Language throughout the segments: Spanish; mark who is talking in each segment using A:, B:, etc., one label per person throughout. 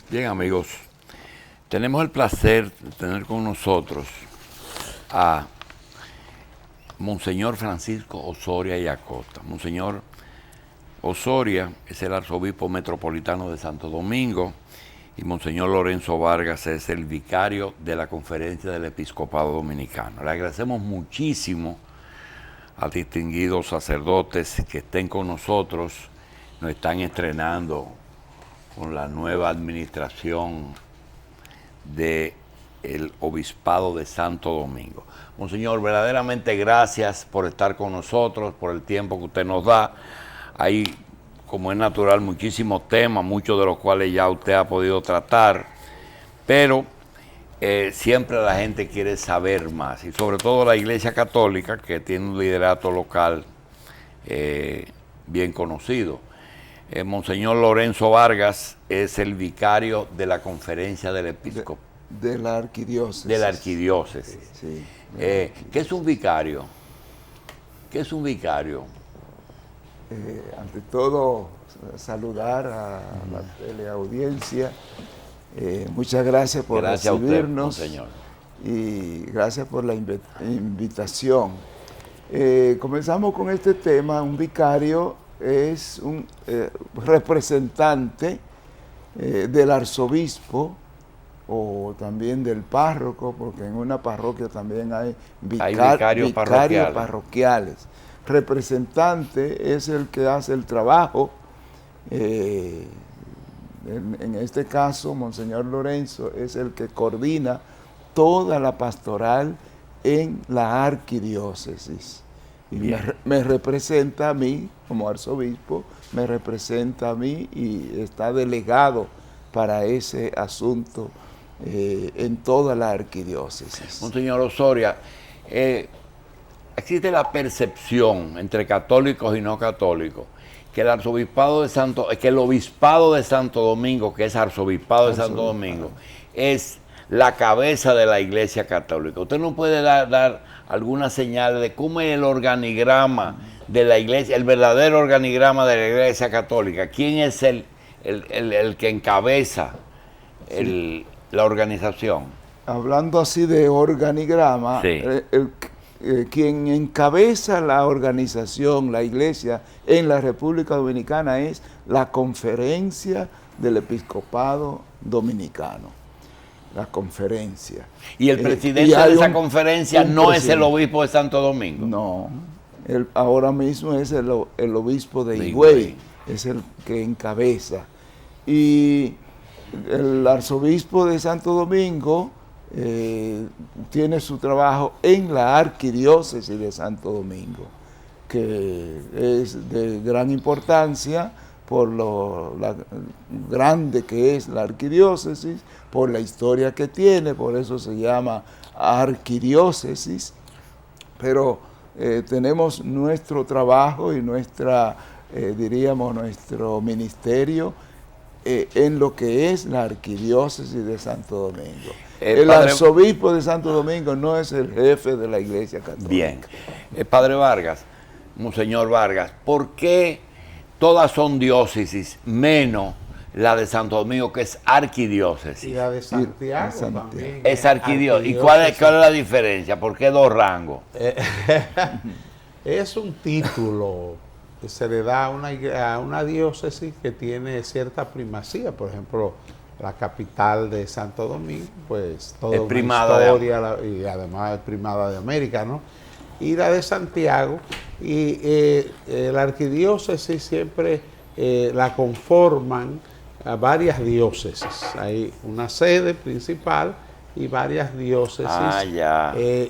A: Bien, amigos, tenemos el placer de tener con nosotros a Monseñor Francisco Osoria y Acosta. Monseñor Osoria es el arzobispo metropolitano de Santo Domingo y Monseñor Lorenzo Vargas es el vicario de la Conferencia del Episcopado Dominicano. Le agradecemos muchísimo a distinguidos sacerdotes que estén con nosotros. Nos están estrenando con la nueva administración del Obispado de Santo Domingo. Monseñor, verdaderamente gracias por estar con nosotros, por el tiempo que usted nos da. Hay, como es natural, muchísimos temas, muchos de los cuales ya usted ha podido tratar, pero siempre la gente quiere saber más, y sobre todo la Iglesia Católica, que tiene un liderato local bien conocido. Monseñor Lorenzo Vargas es el vicario de la Conferencia del Episcopado.
B: De la arquidiócesis.
A: De la arquidiócesis.
B: Sí.
A: ¿Qué es un vicario? ¿Qué es un vicario?
B: Ante todo, saludar a la teleaudiencia. Muchas gracias por recibirnos.
A: Gracias a usted, monseñor.
B: Y gracias por la invitación. Comenzamos con este tema. Un vicario es un representante del arzobispo o también del párroco, porque en una parroquia también hay vicarios parroquiales. Representante es el que hace el trabajo. En este caso, Monseñor Lorenzo es el que coordina toda la pastoral en la arquidiócesis. Y me representa a mí, como arzobispo, me representa a mí y está delegado para ese asunto en toda la arquidiócesis.
A: Monseñor Osoria, existe la percepción entre católicos y no católicos que el obispado de Santo Domingo, que es arzobispado de Santo Domingo, es la cabeza de la Iglesia Católica. ¿Usted nos puede dar alguna señal de cómo es el organigrama de la Iglesia, el verdadero organigrama de la Iglesia Católica? ¿Quién es el que encabeza la organización?
B: Hablando así de organigrama,
A: sí.
B: Quien encabeza la organización, la Iglesia en la República Dominicana es la Conferencia del Episcopado Dominicano. La conferencia.
A: ¿Y el presidente de esa conferencia no es el obispo de Santo Domingo?
B: No, ahora mismo es el obispo de Higüey, es el que encabeza. Y el arzobispo de Santo Domingo tiene su trabajo en la arquidiócesis de Santo Domingo, que es de gran importancia por la grande que es la arquidiócesis, por la historia que tiene, por eso se llama arquidiócesis, pero tenemos nuestro trabajo y nuestro ministerio en lo que es la arquidiócesis de Santo Domingo. El arzobispo de Santo Domingo no es el jefe de la Iglesia Católica.
A: Bien. Padre Vargas, Monseñor Vargas, ¿por qué todas son diócesis menos la de Santo Domingo, que es arquidiócesis?
C: Y la de Santiago también.
A: Es arquidiócesis. ¿Y cuál es la diferencia? ¿Por qué dos rangos?
C: Es un título que se le da a una diócesis que tiene cierta primacía. Por ejemplo, la capital de Santo Domingo, pues toda una historia, y además es primada de América, ¿no? Y la de Santiago, y la arquidiócesis siempre la conforman a varias diócesis. Hay una sede principal y varias diócesis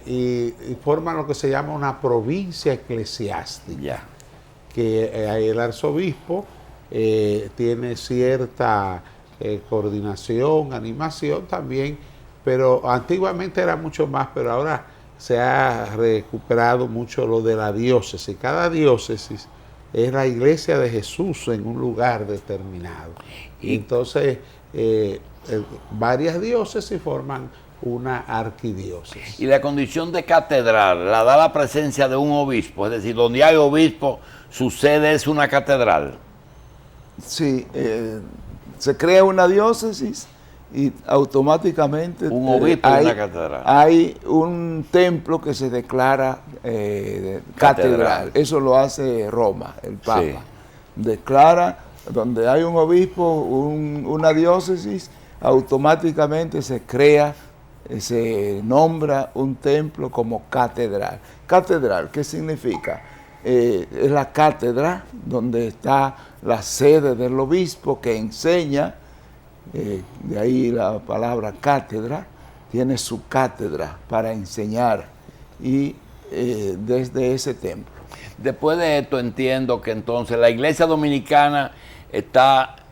C: y forman lo que se llama una provincia eclesiástica. Que el arzobispo tiene cierta coordinación, animación también, pero antiguamente era mucho más, pero ahora se ha recuperado mucho lo de la diócesis. Cada diócesis es la iglesia de Jesús en un lugar determinado. Y entonces varias diócesis forman una arquidiócesis.
A: Y la condición de catedral la da la presencia de un obispo, es decir, donde hay obispo, su sede es una catedral.
B: Sí, se crea una diócesis y automáticamente
A: un obispo y una catedral.
B: Hay un templo que se declara catedral. Eso lo hace Roma, el Papa. Sí. Declara, donde hay un obispo, una diócesis, automáticamente se crea, se nombra un templo como catedral. Catedral, ¿qué significa? Es la cátedra donde está la sede del obispo que enseña, de ahí la palabra cátedra, tiene su cátedra para enseñar, y desde ese templo.
A: Después de esto entiendo que entonces la Iglesia Dominicana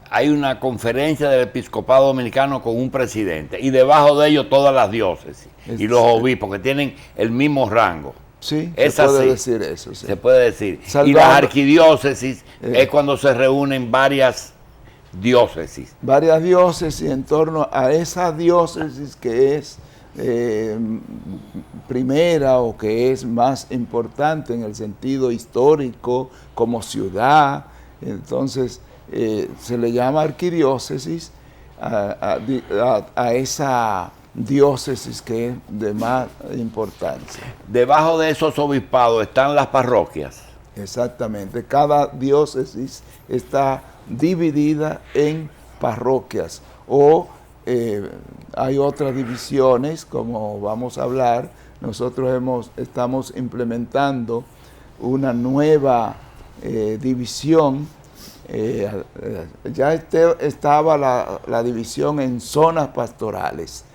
A: hay una conferencia del episcopado dominicano con un presidente y debajo de ellos todas las diócesis y los obispos que tienen el mismo rango.
B: Sí, se puede decir eso. Sí.
A: Se puede decir. Y las arquidiócesis es cuando se reúnen varias diócesis.
B: Varias diócesis en torno a esa diócesis que es primera o que es más importante en el sentido histórico como ciudad. Entonces se le llama arquidiócesis a esa diócesis que es de más importancia.
A: Debajo de esos obispados están las parroquias.
B: Exactamente. Cada diócesis está dividida en parroquias o hay otras divisiones, como vamos a hablar. Nosotros estamos implementando una nueva división. Ya estaba la división en zonas pastorales.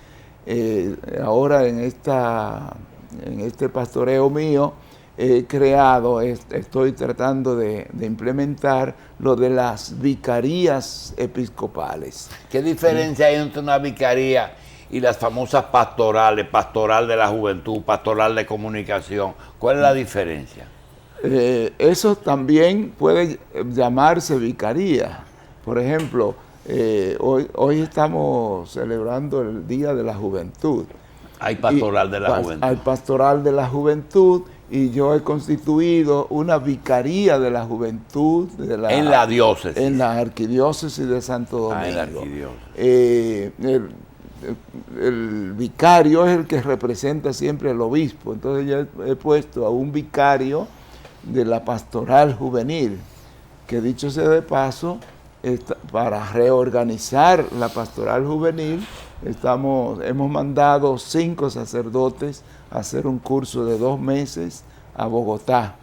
B: Ahora en este pastoreo mío he creado, estoy tratando de implementar lo de las vicarías episcopales.
A: ¿Qué diferencia hay entre una vicaría y las famosas pastorales, pastoral de la juventud, pastoral de comunicación? ¿Cuál es la diferencia?
B: Eso también puede llamarse vicaría. Por ejemplo, hoy estamos celebrando el Día de la Juventud.
A: Hay pastoral de la juventud.
B: Hay pastoral de la juventud y yo he constituido una vicaría de la juventud
A: en la diócesis.
B: En la arquidiócesis de Santo Domingo.
A: En la arquidiócesis.
B: El vicario es el que representa siempre al obispo. Entonces yo he puesto a un vicario de la pastoral juvenil, que dicho sea de paso, para reorganizar la pastoral juvenil, hemos mandado 5 sacerdotes a hacer un curso de 2 meses a Bogotá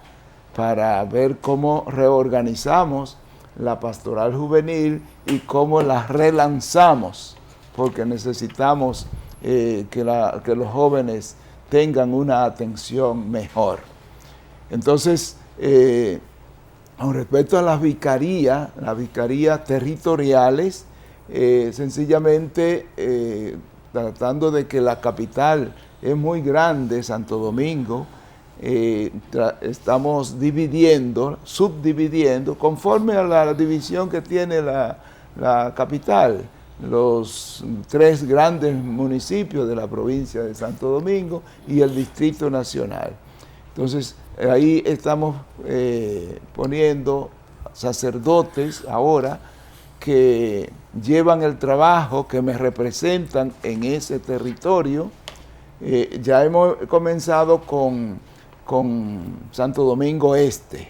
B: para ver cómo reorganizamos la pastoral juvenil y cómo la relanzamos, porque necesitamos que los jóvenes tengan una atención mejor. Entonces, con respecto a las vicarías territoriales, sencillamente tratando de que la capital es muy grande, Santo Domingo, estamos subdividiendo, conforme a la división que tiene la capital, los 3 grandes municipios de la provincia de Santo Domingo y el Distrito Nacional. Entonces, ahí estamos poniendo sacerdotes ahora que llevan el trabajo, que me representan en ese territorio. Ya hemos comenzado con Santo Domingo Este,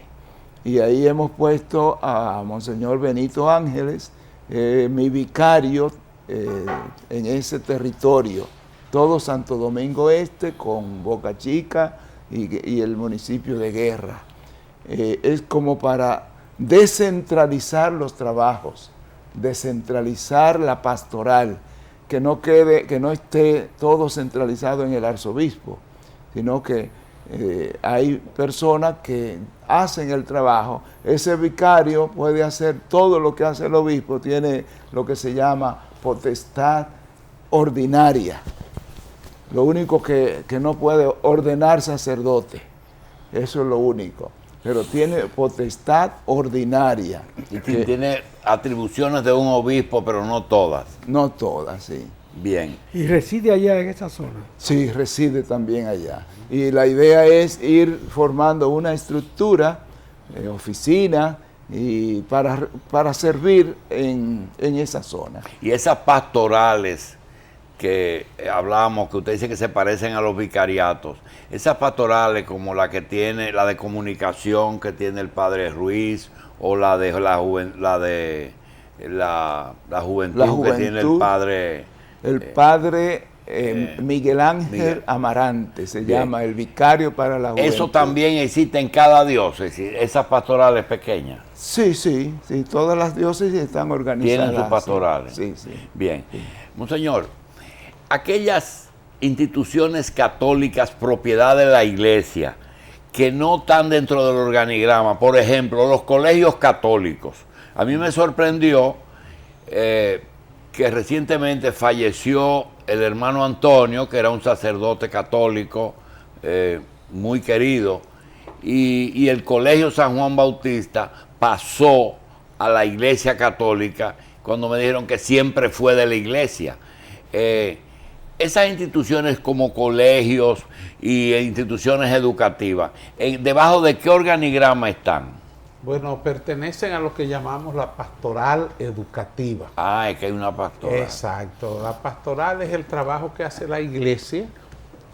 B: y ahí hemos puesto a Monseñor Benito Ángeles, mi vicario en ese territorio, todo Santo Domingo Este con Boca Chica y el municipio de Guerra. Es como para descentralizar los trabajos, descentralizar la pastoral, que no esté todo centralizado en el arzobispo, sino que hay personas que hacen el trabajo. Ese vicario puede hacer todo lo que hace el obispo, tiene lo que se llama potestad ordinaria. Lo único que no puede ordenar sacerdote, eso es lo único, pero tiene potestad ordinaria.
A: Y que tiene atribuciones de un obispo, pero no todas.
B: No todas, sí.
A: Bien.
D: ¿Y reside allá en esa zona?
B: Sí, reside también allá. Y la idea es ir formando una estructura, oficina, y para servir en esa zona.
A: Y esas pastorales que hablamos, que usted dice que se parecen a los vicariatos, esas pastorales como la que tiene, la de comunicación que tiene el padre Ruiz, o la de la juventud que tiene el padre...
B: El padre Miguel Ángel Amarante se llama, el vicario para la juventud.
A: ¿Eso también existe en cada diócesis, esas pastorales pequeñas?
B: Sí, todas las diócesis están organizadas.
A: Tienen sus pastorales.
B: Sí.
A: Bien. Monseñor, aquellas instituciones católicas propiedad de la Iglesia que no están dentro del organigrama, por ejemplo, los colegios católicos. A mí me sorprendió que recientemente falleció el hermano Antonio, que era un sacerdote católico muy querido, y el Colegio San Juan Bautista pasó a la Iglesia Católica cuando me dijeron que siempre fue de la Iglesia. Esas instituciones como colegios y instituciones educativas, ¿debajo de qué organigrama están?
C: Bueno, pertenecen a lo que llamamos la pastoral educativa.
A: Ah, es que hay una pastoral.
C: Exacto. La pastoral es el trabajo que hace la Iglesia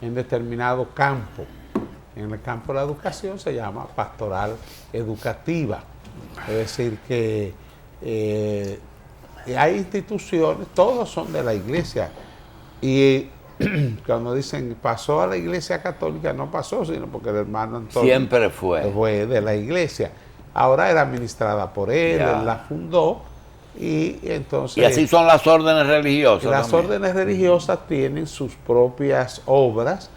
C: en determinado campo. En el campo de la educación se llama pastoral educativa. Es decir, que hay instituciones, todos son de la Iglesia. Y cuando dicen pasó a la Iglesia Católica, no pasó, sino porque el hermano Antonio
A: siempre fue
C: de la Iglesia. Ahora era administrada por él, él la fundó, y entonces...
A: Y así son las órdenes religiosas.
C: Las órdenes religiosas tienen sus propias obras,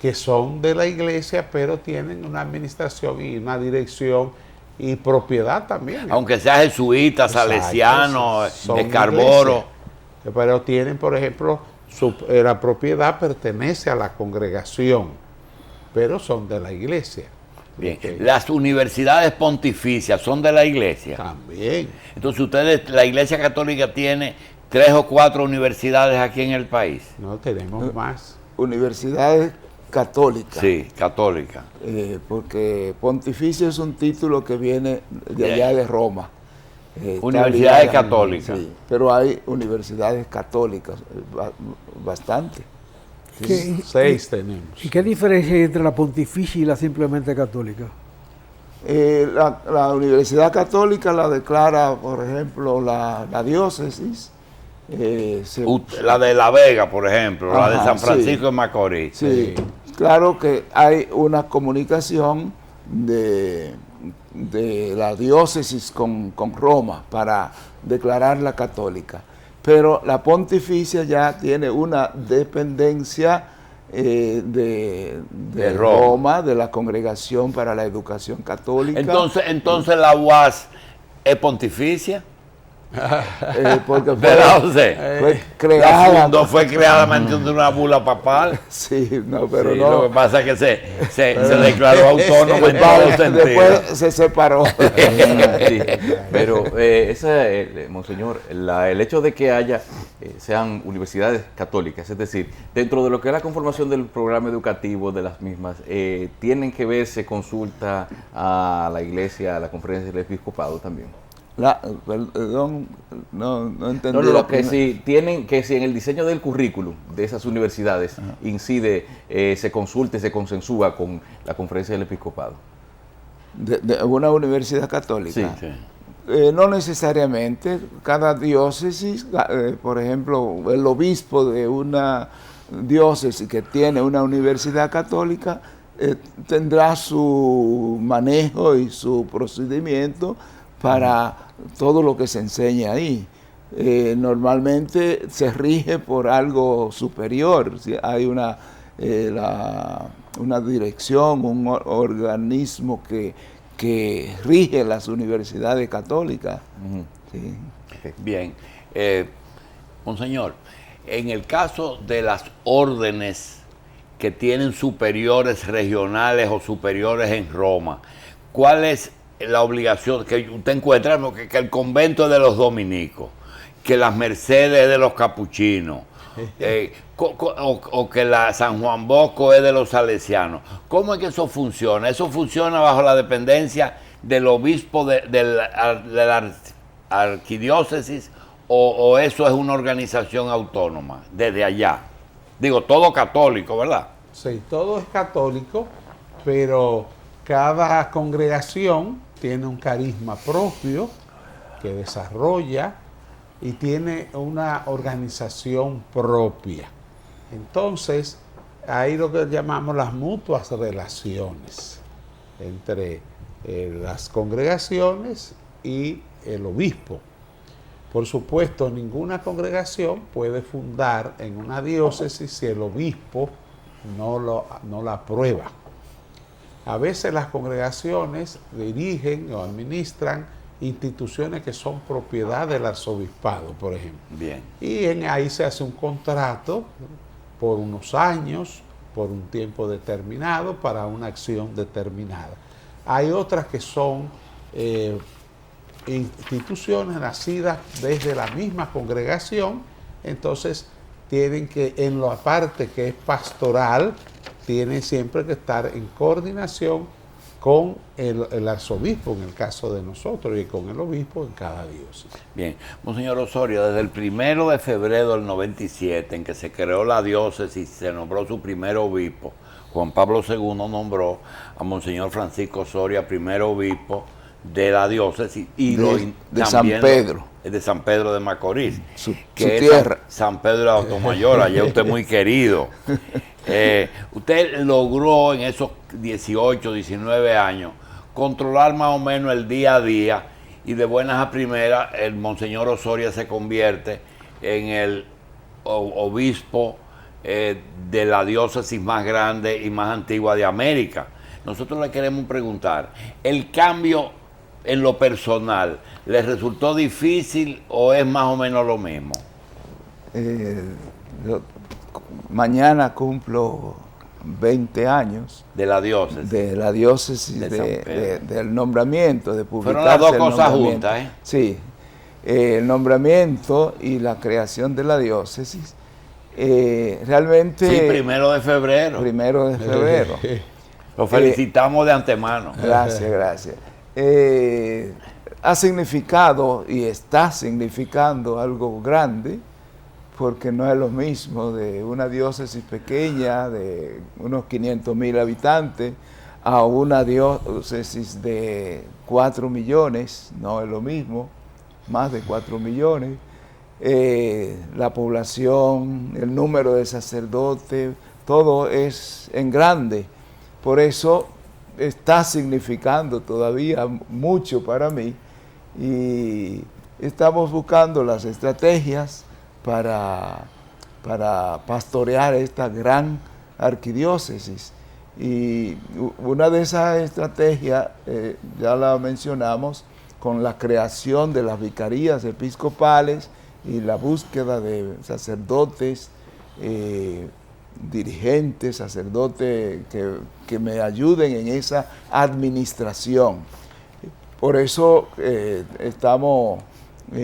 C: que son de la Iglesia, pero tienen una administración y una dirección y propiedad también.
A: Aunque sea jesuita, salesiano, escarboro.
C: Pero tienen, por ejemplo, la propiedad pertenece a la congregación, pero son de la Iglesia.
A: Bien. Las universidades pontificias son de la Iglesia.
C: También.
A: Entonces la Iglesia Católica tiene 3 o 4 universidades aquí en el país.
C: No, tenemos más.
B: Universidades católicas.
A: Sí, católicas.
B: Porque pontificio es un título que viene de allá de Roma.
A: Universidades católicas.
B: Sí, pero hay universidades católicas, bastante.
C: 6 tenemos.
D: ¿Y qué diferencia hay entre la pontificia y la simplemente católica?
B: La Universidad Católica la declara, por ejemplo, la diócesis.
A: La de La Vega, por ejemplo, la de San Francisco de Macorís.
B: Sí, claro que hay una comunicación de la diócesis con Roma para declararla católica. Pero la pontificia ya tiene una dependencia de Roma, de la Congregación para la Educación Católica.
A: Entonces la UAS es pontificia.
B: Porque
A: fue
B: creada.
A: Fue creada mediante una bula papal.
B: Sí, no, pero no.
A: Lo que pasa es que se declaró autónomo en todo sentido.
B: Después se separó.
E: Sí, pero monseñor, el hecho de que sean universidades católicas, es decir, dentro de lo que es la conformación del programa educativo de las mismas, tienen que verse consulta a la Iglesia, a la Conferencia del Episcopado también.
B: Perdón, no entendí.
E: No, que si en el diseño del currículum de esas universidades incide, se consulte, se consensúa con la Conferencia del Episcopado.
B: ¿De una universidad católica?
A: Sí.
B: No necesariamente. Cada diócesis, por ejemplo, el obispo de una diócesis que tiene una universidad católica tendrá su manejo y su procedimiento para todo lo que se enseña ahí. Normalmente se rige por algo superior. Hay una dirección, un organismo que rige las universidades católicas. Sí.
A: Bien. Monseñor, en el caso de las órdenes que tienen superiores regionales o superiores en Roma, ¿cuál es la obligación que usted encuentra? Que el convento es de los dominicos, que las Mercedes es de los capuchinos, o que la San Juan Bosco es de los salesianos. ¿Cómo es que eso funciona? ¿Eso funciona bajo la dependencia del obispo de la arquidiócesis o eso es una organización autónoma desde allá? Digo, todo católico, ¿verdad?
C: Sí, todo es católico, pero cada congregación tiene un carisma propio que desarrolla y tiene una organización propia. Entonces, hay lo que llamamos las mutuas relaciones entre las congregaciones y el obispo. Por supuesto, ninguna congregación puede fundar en una diócesis si el obispo no la aprueba. A veces las congregaciones dirigen o administran instituciones que son propiedad del arzobispado, por ejemplo.
A: Bien.
C: Y ahí se hace un contrato por unos años, por un tiempo determinado, para una acción determinada. Hay otras que son instituciones nacidas desde la misma congregación, entonces tienen que, en la parte que es pastoral, tienen siempre que estar en coordinación con el arzobispo, en el caso de nosotros, y con el obispo en cada diócesis.
A: Bien, Monseñor Osorio, desde el 1 de febrero del 97, en que se creó la diócesis, se nombró su primer obispo, Juan Pablo II nombró a Monseñor Francisco Osorio primer obispo de la diócesis y
B: de San Pedro.
A: De San Pedro de Macorís,
B: su
A: tierra. San Pedro de Automayor, allá usted muy querido. Usted logró en esos 18, 19 años controlar más o menos el día a día y de buenas a primeras el Monseñor Osorio se convierte en el obispo de la diócesis más grande y más antigua de América. Nosotros le queremos preguntar, ¿el cambio en lo personal le resultó difícil o es más o menos lo mismo?
B: Mañana cumplo 20 años
A: de la diócesis.
B: De la diócesis del nombramiento, de publicarse.
A: Fueron las dos cosas juntas, ¿eh?
B: Sí, el nombramiento y la creación de la diócesis. Realmente...
A: Sí, 1 de febrero.
B: 1 de febrero.
A: Lo felicitamos de antemano.
B: Gracias, gracias. Ha significado y está significando algo grande, porque no es lo mismo de una diócesis pequeña de unos 500,000 habitantes a una diócesis de 4 millones, no es lo mismo, más de 4 millones. La población, el número de sacerdotes, todo es en grande. Por eso está significando todavía mucho para mí y estamos buscando las estrategias para pastorear esta gran arquidiócesis. Y una de esas estrategias, ya la mencionamos, con la creación de las vicarías episcopales y la búsqueda de sacerdotes, dirigentes, sacerdotes que me ayuden en esa administración. Por eso estamos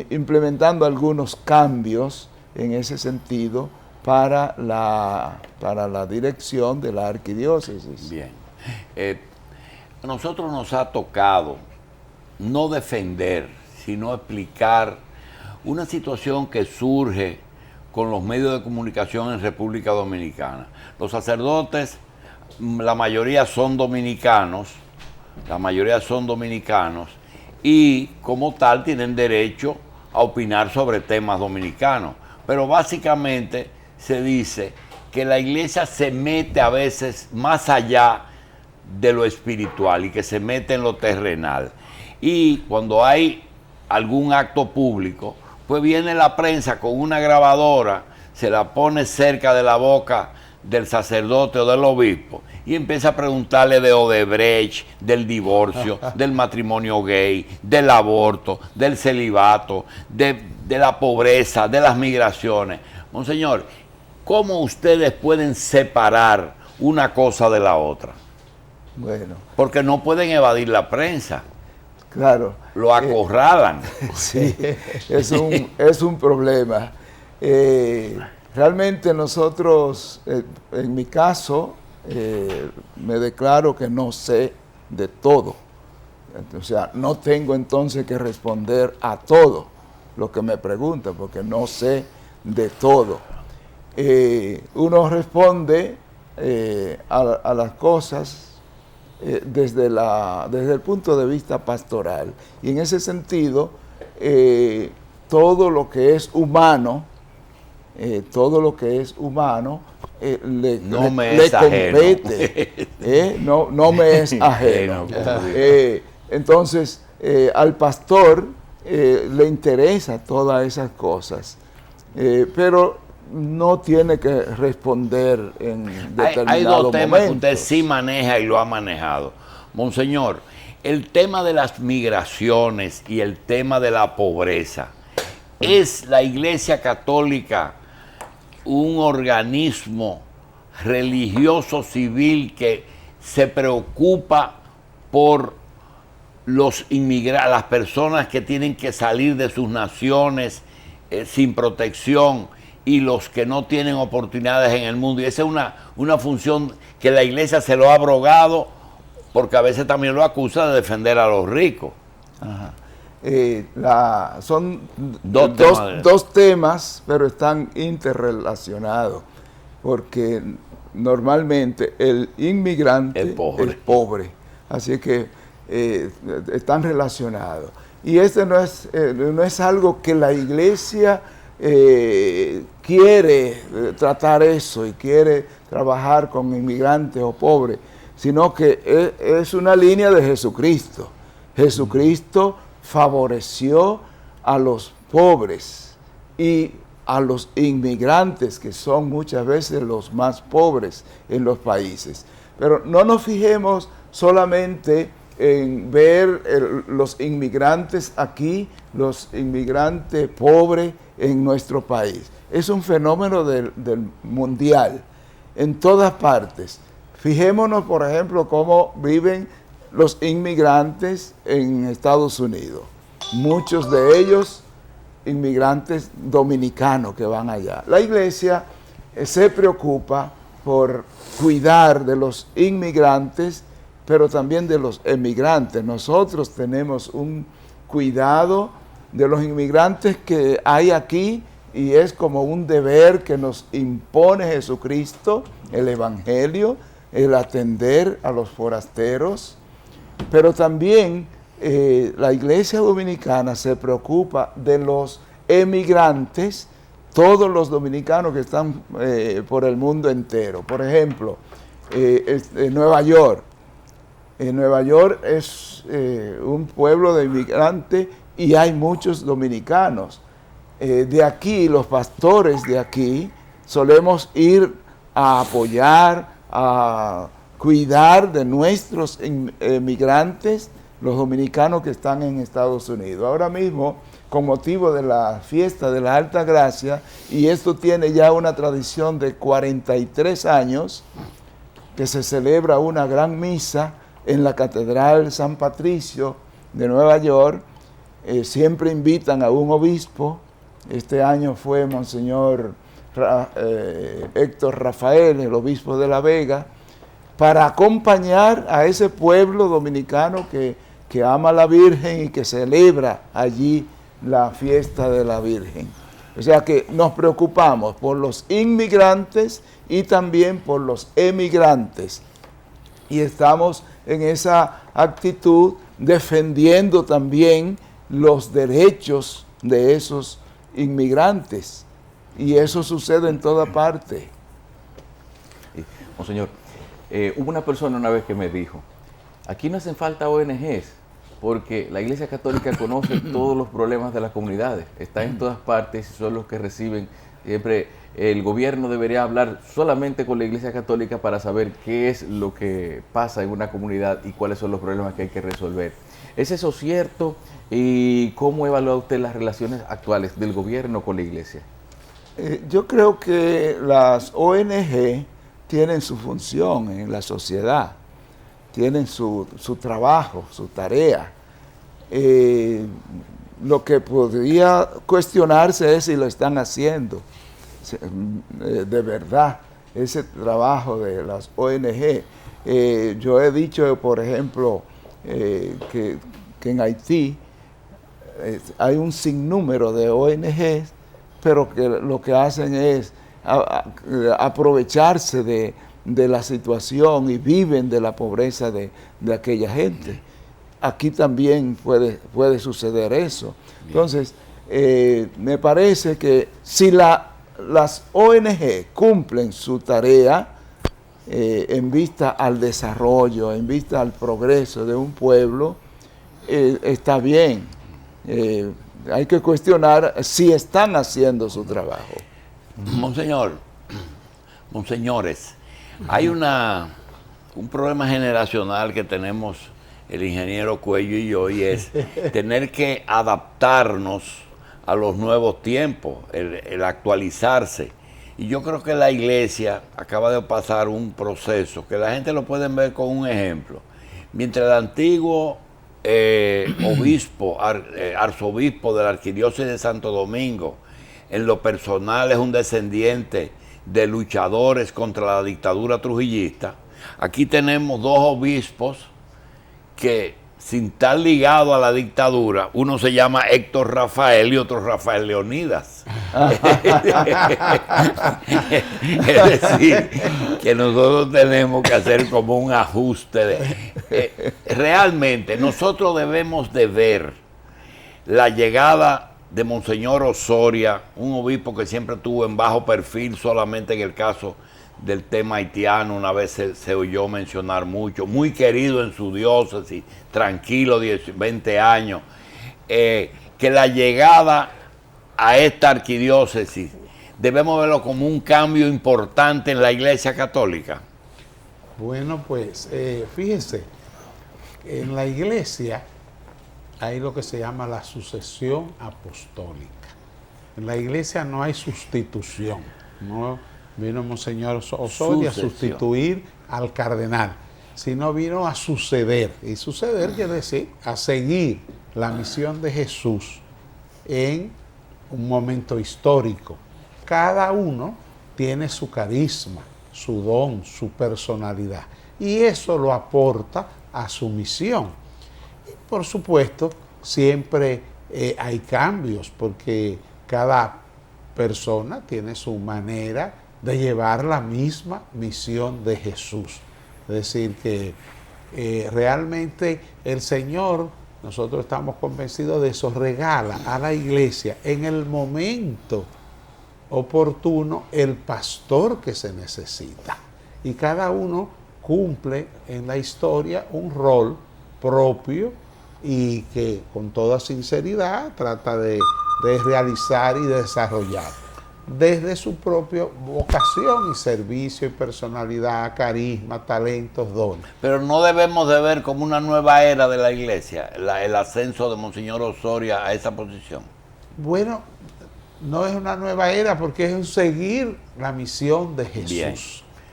B: implementando algunos cambios en ese sentido para la dirección de la arquidiócesis.
A: Bien. A nosotros nos ha tocado no defender, sino explicar una situación que surge con los medios de comunicación en República Dominicana. Los sacerdotes, la mayoría son dominicanos, y como tal tienen derecho a opinar sobre temas dominicanos. Pero básicamente se dice que la iglesia se mete a veces más allá de lo espiritual y que se mete en lo terrenal. Y cuando hay algún acto público, pues viene la prensa con una grabadora, se la pone cerca de la boca del sacerdote o del obispo y empieza a preguntarle de Odebrecht, del divorcio, del matrimonio gay, del aborto, del celibato, de la pobreza, de las migraciones. Monseñor, ¿cómo ustedes pueden separar una cosa de la otra?
B: Bueno.
A: Porque no pueden evadir la prensa.
B: Claro.
A: Lo acorralan.
B: Sí, es un problema. Realmente nosotros, en mi caso, me declaro que no sé de todo. O sea, no tengo entonces que responder a todo lo que me preguntan, porque no sé de todo. Uno responde a las cosas desde el punto de vista pastoral. Y en ese sentido, todo lo que es humano, le compete, no me es ajeno. Entonces, al pastor le interesa todas esas cosas, pero no tiene que responder en determinado momento.
A: Hay dos temas que usted sí maneja y lo ha manejado. Monseñor, el tema de las migraciones y el tema de la pobreza. ¿Es la Iglesia Católica un organismo religioso civil que se preocupa por los inmigrantes, las personas que tienen que salir de sus naciones sin protección y los que no tienen oportunidades en el mundo? Y esa es una función que la Iglesia se lo ha abrogado, porque a veces también lo acusa de defender a los ricos.
B: Ajá. Son dos temas, pero están interrelacionados, porque normalmente el inmigrante es pobre, así que están relacionados. Y este no es algo que la Iglesia quiere tratar eso y quiere trabajar con inmigrantes o pobres, sino que es una línea de Jesucristo. Jesucristo favoreció a los pobres y a los inmigrantes, que son muchas veces los más pobres en los países. Pero no nos fijemos solamente en ver los inmigrantes aquí, los inmigrantes pobres en nuestro país. Es un fenómeno del mundial, en todas partes. Fijémonos, por ejemplo, cómo viven los inmigrantes en Estados Unidos. Muchos de ellos inmigrantes dominicanos que van allá. La Iglesia se preocupa por cuidar de los inmigrantes, pero también de los emigrantes. Nosotros tenemos un cuidado de los inmigrantes que hay aquí, y es como un deber que nos impone Jesucristo, el Evangelio, el atender a los forasteros. Pero también la Iglesia Dominicana se preocupa de los emigrantes, todos los dominicanos que están por el mundo entero. Por ejemplo, Nueva York. Nueva York es un pueblo de inmigrantes y hay muchos dominicanos. De aquí, los pastores de aquí, solemos ir a apoyar, a cuidar de nuestros migrantes, los dominicanos que están en Estados Unidos. Ahora mismo, con motivo de la fiesta de la Alta Gracia, y esto tiene ya una tradición de 43 años, que se celebra una gran misa en la Catedral San Patricio de Nueva York. Siempre invitan a un obispo. Este año fue Monseñor Héctor Rafael, el obispo de La Vega, para acompañar a ese pueblo dominicano que ama a la Virgen y que celebra allí la fiesta de la Virgen. O sea que nos preocupamos por los inmigrantes y también por los emigrantes. Y estamos en esa actitud defendiendo también los derechos de esos inmigrantes. Y eso sucede en toda parte.
E: Monseñor, hubo una persona una vez que me dijo, aquí no hacen falta ONGs, porque la Iglesia Católica conoce todos los problemas de las comunidades, está en todas partes, son los que reciben. Siempre el gobierno debería hablar solamente con la Iglesia Católica para saber qué es lo que pasa en una comunidad y cuáles son los problemas que hay que resolver. ¿Es eso cierto? ¿Y cómo evalúa usted las relaciones actuales del gobierno con la Iglesia?
B: Yo creo que las ONG tienen su función en la sociedad, tienen su trabajo, su tarea. Lo que podría cuestionarse es si lo están haciendo de verdad, ese trabajo de las ONG. Yo he dicho, por ejemplo, que en Haití hay un sinnúmero de ONGs, pero que lo que hacen es aprovecharse de la situación y viven de la pobreza de aquella gente. Aquí también puede suceder eso. Entonces, me parece que si las ONG cumplen su tarea en vista al desarrollo, en vista al progreso de un pueblo, está bien. Hay que cuestionar si están haciendo su trabajo.
A: Monseñores, hay un problema generacional que tenemos el ingeniero Cuello y yo, y es tener que adaptarnos a los nuevos tiempos, el actualizarse. Y yo creo que la iglesia acaba de pasar un proceso que la gente lo puede ver con un ejemplo. Mientras el antiguo arzobispo de la arquidiócesis de Santo Domingo, en lo personal es un descendiente de luchadores contra la dictadura trujillista, aquí tenemos dos obispos que, sin estar ligado a la dictadura, uno se llama Héctor Rafael y otro Rafael Leonidas. Es decir, que nosotros tenemos que hacer como un ajuste. Realmente, nosotros debemos de ver la llegada de Monseñor Osoria, un obispo que siempre estuvo en bajo perfil, solamente en el caso del tema haitiano, una vez se oyó mencionar mucho, muy querido en su diócesis, tranquilo, 20 años, que la llegada a esta arquidiócesis debemos verlo como un cambio importante en la Iglesia Católica.
C: Bueno, pues fíjense, en la Iglesia hay lo que se llama la sucesión apostólica. En la Iglesia no hay sustitución, no vino Monseñor Osoria a sustituir al cardenal, sino vino a suceder. Y suceder quiere decir a seguir la misión de Jesús en un momento histórico. Cada uno tiene su carisma, su don, su personalidad. Y eso lo aporta a su misión. Y por supuesto, siempre hay cambios, porque cada persona tiene su manera de llevar la misma misión de Jesús. Es decir, que realmente el Señor, nosotros estamos convencidos de eso, regala a la iglesia en el momento oportuno el pastor que se necesita. Y cada uno cumple en la historia un rol propio y que con toda sinceridad trata de realizar y desarrollar desde su propia vocación y servicio y personalidad, carisma, talentos, dones.
A: Pero no debemos de ver como una nueva era de la iglesia, el ascenso de Monseñor Osoria a esa posición.
C: Bueno, no es una nueva era porque es un seguir la misión de Jesús. Bien.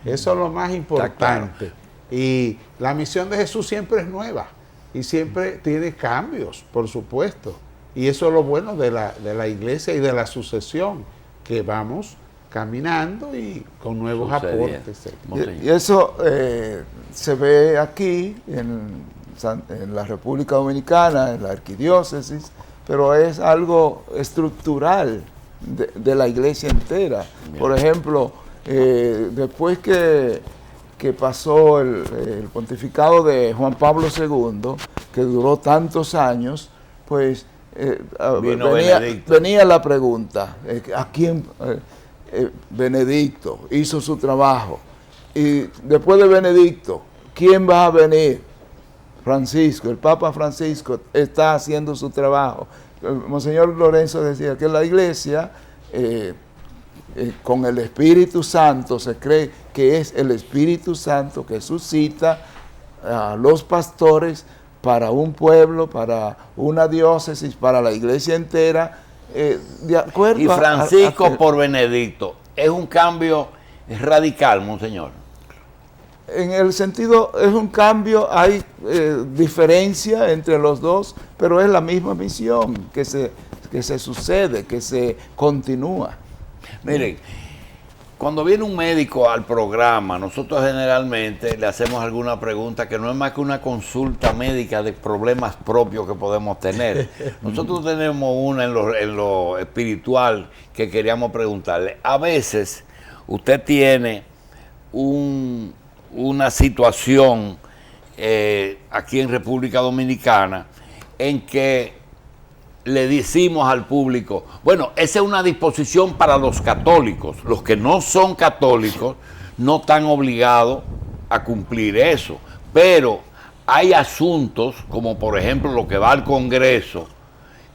C: Eso es lo más importante. Claro. Y la misión de Jesús siempre es nueva y siempre tiene cambios, por supuesto. Y eso es lo bueno de la iglesia y de la sucesión, que vamos caminando y con nuevos aportes.
B: Y eso se ve aquí en la República Dominicana, en la arquidiócesis, pero es algo estructural de la iglesia entera. Bien. Por ejemplo, después que pasó el pontificado de Juan Pablo II, que duró tantos años, pues venía la pregunta, ¿a quién? Benedicto hizo su trabajo, y después de Benedicto, ¿quién va a venir? Francisco, el Papa Francisco está haciendo su trabajo. Monseñor Lorenzo decía que la iglesia, con el Espíritu Santo, se cree que es el Espíritu Santo que suscita a los pastores para un pueblo, para una diócesis, para la iglesia entera, de acuerdo.
A: Y Francisco por Benedicto, ¿es un cambio radical, Monseñor?
B: En el sentido, es un cambio, hay diferencia entre los dos, pero es la misma misión que se sucede, que se continúa.
A: Miren, Cuando viene un médico al programa, nosotros generalmente le hacemos alguna pregunta que no es más que una consulta médica de problemas propios que podemos tener. Nosotros tenemos una en lo espiritual que queríamos preguntarle. A veces usted tiene una situación aquí en República Dominicana en que le decimos al público, bueno, esa es una disposición para los católicos. Los que no son católicos no están obligados a cumplir eso. Pero hay asuntos, como por ejemplo lo que va al Congreso,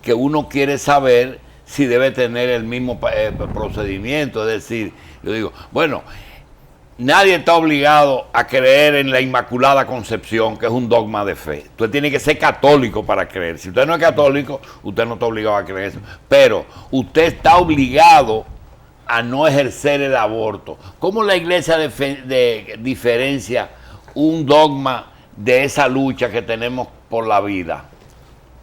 A: que uno quiere saber si debe tener el mismo procedimiento. Es decir, yo digo, bueno, nadie está obligado a creer en la Inmaculada Concepción, que es un dogma de fe. Usted tiene que ser católico para creer. Si usted no es católico, usted no está obligado a creer eso. Pero usted está obligado a no ejercer el aborto. ¿Cómo la Iglesia diferencia un dogma de esa lucha que tenemos por la vida?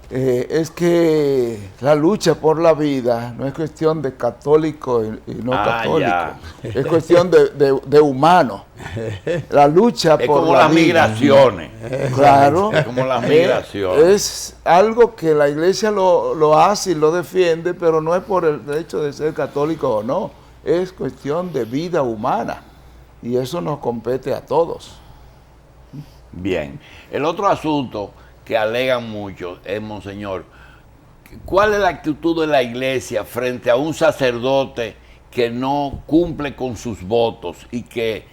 B: Es que la lucha por la vida no es cuestión de católico y no católico,
A: ya.
B: Es cuestión de humano. La lucha por
A: como
B: la
A: las
B: vida.
A: Migraciones.
B: Claro.
A: Es como las migraciones.
B: Es algo que la iglesia lo hace y lo defiende, pero no es por el hecho de ser católico o no. Es cuestión de vida humana. Y eso nos compete a todos.
A: Bien. El otro asunto que alegan mucho es, monseñor, ¿cuál es la actitud de la iglesia frente a un sacerdote que no cumple con sus votos y que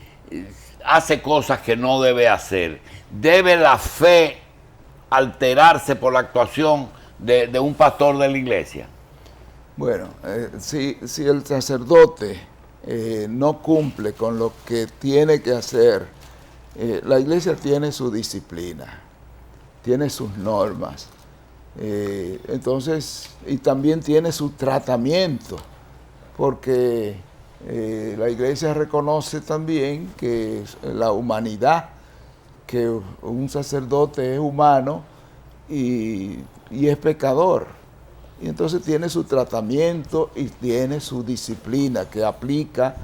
A: hace cosas que no debe hacer? ¿Debe la fe alterarse por la actuación de un pastor de la iglesia?
B: Bueno, si el sacerdote no cumple con lo que tiene que hacer, la iglesia tiene su disciplina, tiene sus normas, entonces, y también tiene su tratamiento, porque la iglesia reconoce también que la humanidad, que un sacerdote es humano y es pecador, y entonces tiene su tratamiento y tiene su disciplina que aplica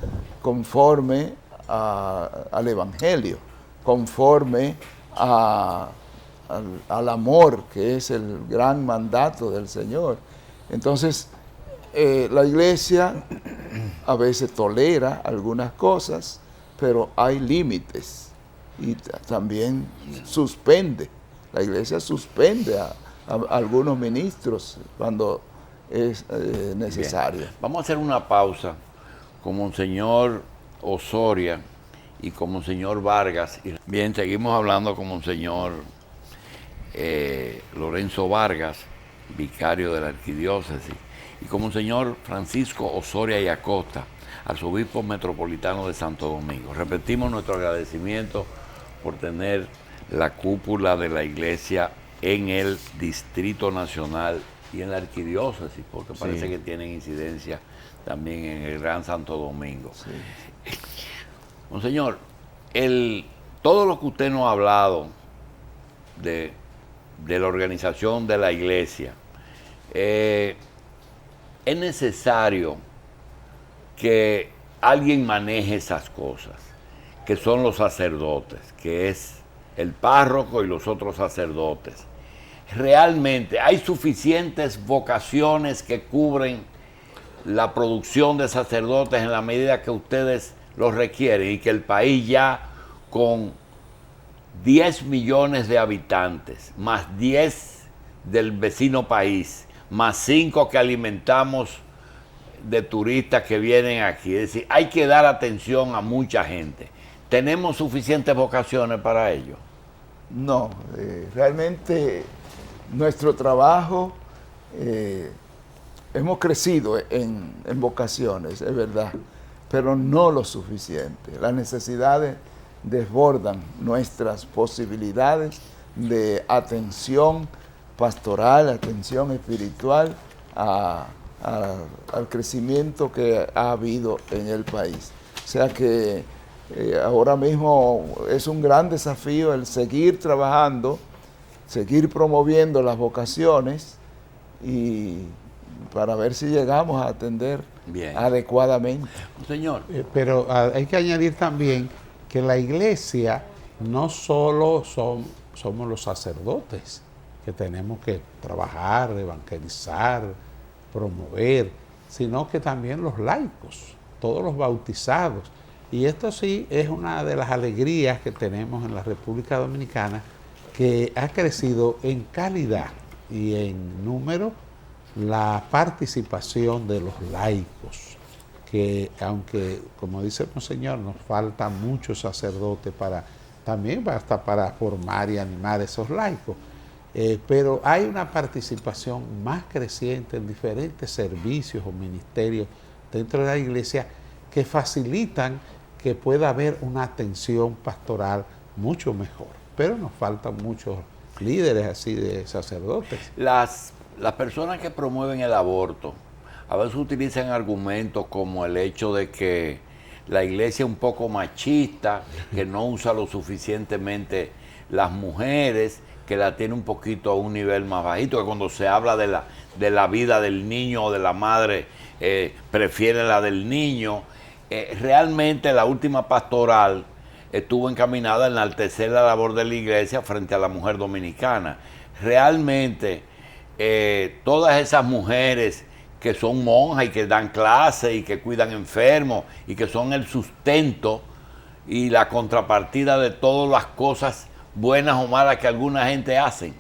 B: conforme al Evangelio, conforme al amor, que es el gran mandato del Señor. Entonces, la iglesia a veces tolera algunas cosas, pero hay límites y también suspende. La iglesia suspende a algunos ministros cuando es necesario.
A: Bien. Vamos a hacer una pausa con Monseñor Osoria y con Monseñor Vargas. Bien, seguimos hablando con Monseñor Lorenzo Vargas, vicario de la arquidiócesis, y con Monseñor Francisco Osoria y Acosta, arzobispo metropolitano de Santo Domingo. Repetimos nuestro agradecimiento por tener la cúpula de la iglesia en el Distrito Nacional y en la arquidiócesis, porque parece que tienen incidencia también en el Gran Santo Domingo. Sí. Monseñor, todo lo que usted nos ha hablado de la organización de la iglesia, es necesario que alguien maneje esas cosas, que son los sacerdotes, que es el párroco y los otros sacerdotes. Realmente hay suficientes vocaciones que cubren la producción de sacerdotes en la medida que ustedes los requieren, y que el país ya con 10 millones de habitantes, más 10 del vecino país, más 5 que alimentamos de turistas que vienen aquí. Es decir, hay que dar atención a mucha gente. ¿Tenemos suficientes vocaciones para ello?
B: No, realmente nuestro trabajo, hemos crecido en vocaciones, es verdad, pero no lo suficiente. Las necesidades desbordan nuestras posibilidades de atención pastoral, atención espiritual al crecimiento que ha habido en el país. O sea que ahora mismo es un gran desafío el seguir trabajando, seguir promoviendo las vocaciones y para ver si llegamos a atender
A: bien
B: adecuadamente.
A: Señor.
C: Pero hay que añadir también que la iglesia no solo somos los sacerdotes, que tenemos que trabajar, evangelizar, promover, sino que también los laicos, todos los bautizados. Y esto sí es una de las alegrías que tenemos en la República Dominicana, que ha crecido en calidad y en número la participación de los laicos, que aunque, como dice el Monseñor, nos faltan muchos sacerdotes también hasta para formar y animar esos laicos, pero hay una participación más creciente en diferentes servicios o ministerios dentro de la iglesia que facilitan que pueda haber una atención pastoral mucho mejor. Pero nos faltan muchos líderes así de sacerdotes.
A: Las personas que promueven el aborto a veces utilizan argumentos como el hecho de que la iglesia es un poco machista, que no usa lo suficientemente las mujeres, que la tiene un poquito a un nivel más bajito, que cuando se habla de la vida del niño o de la madre, prefiere la del niño. Realmente la última pastoral estuvo encaminada a enaltecer la labor de la iglesia frente a la mujer dominicana. Realmente todas esas mujeres que son monjas y que dan clases y que cuidan enfermos y que son el sustento y la contrapartida de todas las cosas buenas o malas que alguna gente hace,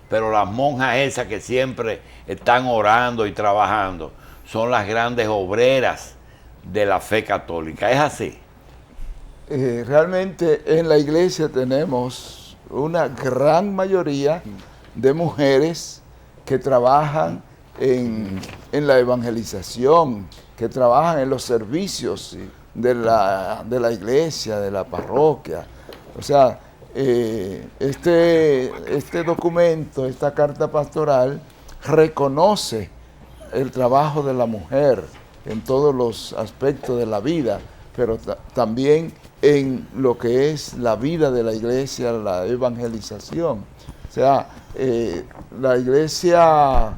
A: pero las monjas esas que siempre están orando y trabajando son las grandes obreras de la fe católica. ¿Es así?
B: Realmente en la iglesia tenemos una gran mayoría de mujeres que trabajan en la evangelización, que trabajan en los servicios de la iglesia, de la parroquia. O sea, este documento, esta carta pastoral, reconoce el trabajo de la mujer en todos los aspectos de la vida, pero también en lo que es la vida de la iglesia, la evangelización. O sea, la iglesia,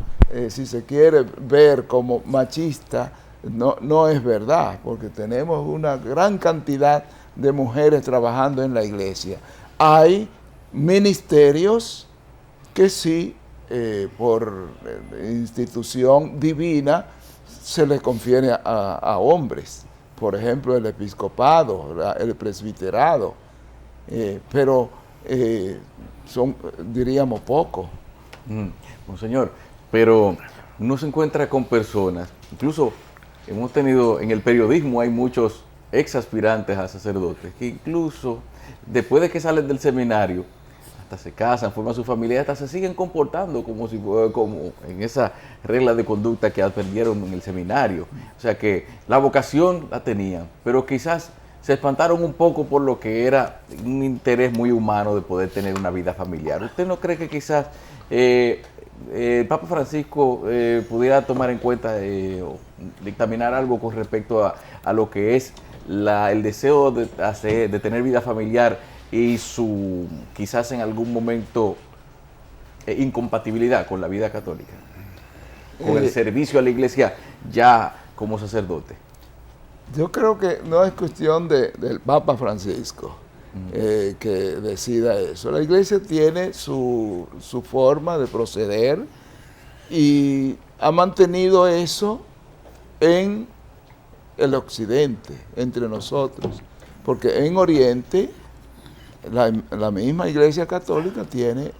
B: si se quiere ver como machista, no es verdad, porque tenemos una gran cantidad de mujeres trabajando en la iglesia. Hay ministerios que sí, por institución divina, se les confiere a hombres. Por ejemplo, el episcopado, el presbiterado, pero son, diríamos, pocos.
E: Monseñor, pero uno se encuentra con personas, incluso hemos tenido, en el periodismo hay muchos ex aspirantes a sacerdotes, que incluso después de que salen del seminario, hasta se casan, forman su familia, hasta se siguen comportando como en esa regla de conducta que aprendieron en el seminario. O sea que la vocación la tenían, pero quizás se espantaron un poco por lo que era un interés muy humano de poder tener una vida familiar. ¿Usted no cree que quizás el Papa Francisco pudiera tomar en cuenta o dictaminar algo con respecto a lo que es el deseo de tener vida familiar y su quizás en algún momento incompatibilidad con la vida católica, con el servicio a la iglesia ya como sacerdote?
B: Yo creo que no es cuestión del Papa Francisco que decida eso. La iglesia tiene su forma de proceder y ha mantenido eso en el occidente, entre nosotros, porque en Oriente la misma iglesia católica tiene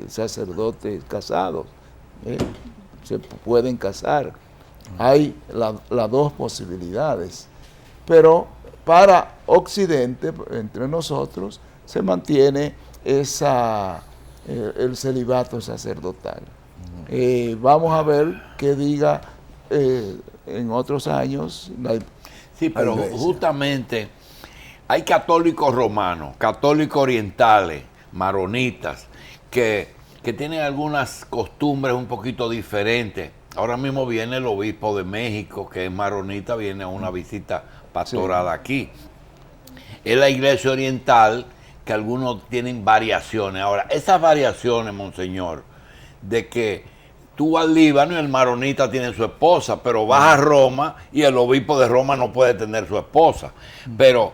B: sacerdotes casados, se pueden casar, hay las dos posibilidades, pero para Occidente, entre nosotros, se mantiene el celibato sacerdotal. Vamos a ver qué diga en otros años.
A: Sí, pero justamente hay católicos romanos, católicos orientales, maronitas, que tienen algunas costumbres un poquito diferentes. Ahora mismo viene el obispo de México, que es maronita, viene a una visita pastoral aquí. Es la iglesia oriental, que algunos tienen variaciones. Ahora, esas variaciones, monseñor, de que tú vas al Líbano y el maronita tiene su esposa, pero vas a Roma y el obispo de Roma no puede tener su esposa. Pero,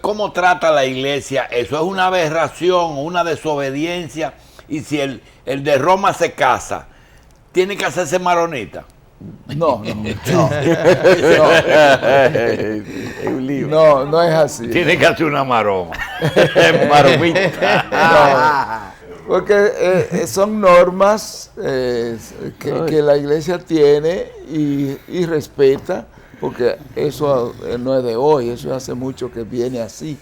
A: ¿cómo trata la iglesia eso? ¿Es una aberración o una desobediencia? Y si el de Roma se casa, ¿tiene que hacerse maronita?
B: No, no es así.
A: Tiene que hacer una maroma. Maromita.
B: Porque son normas que la iglesia tiene y respeta, porque eso no es de hoy, eso hace mucho que viene así.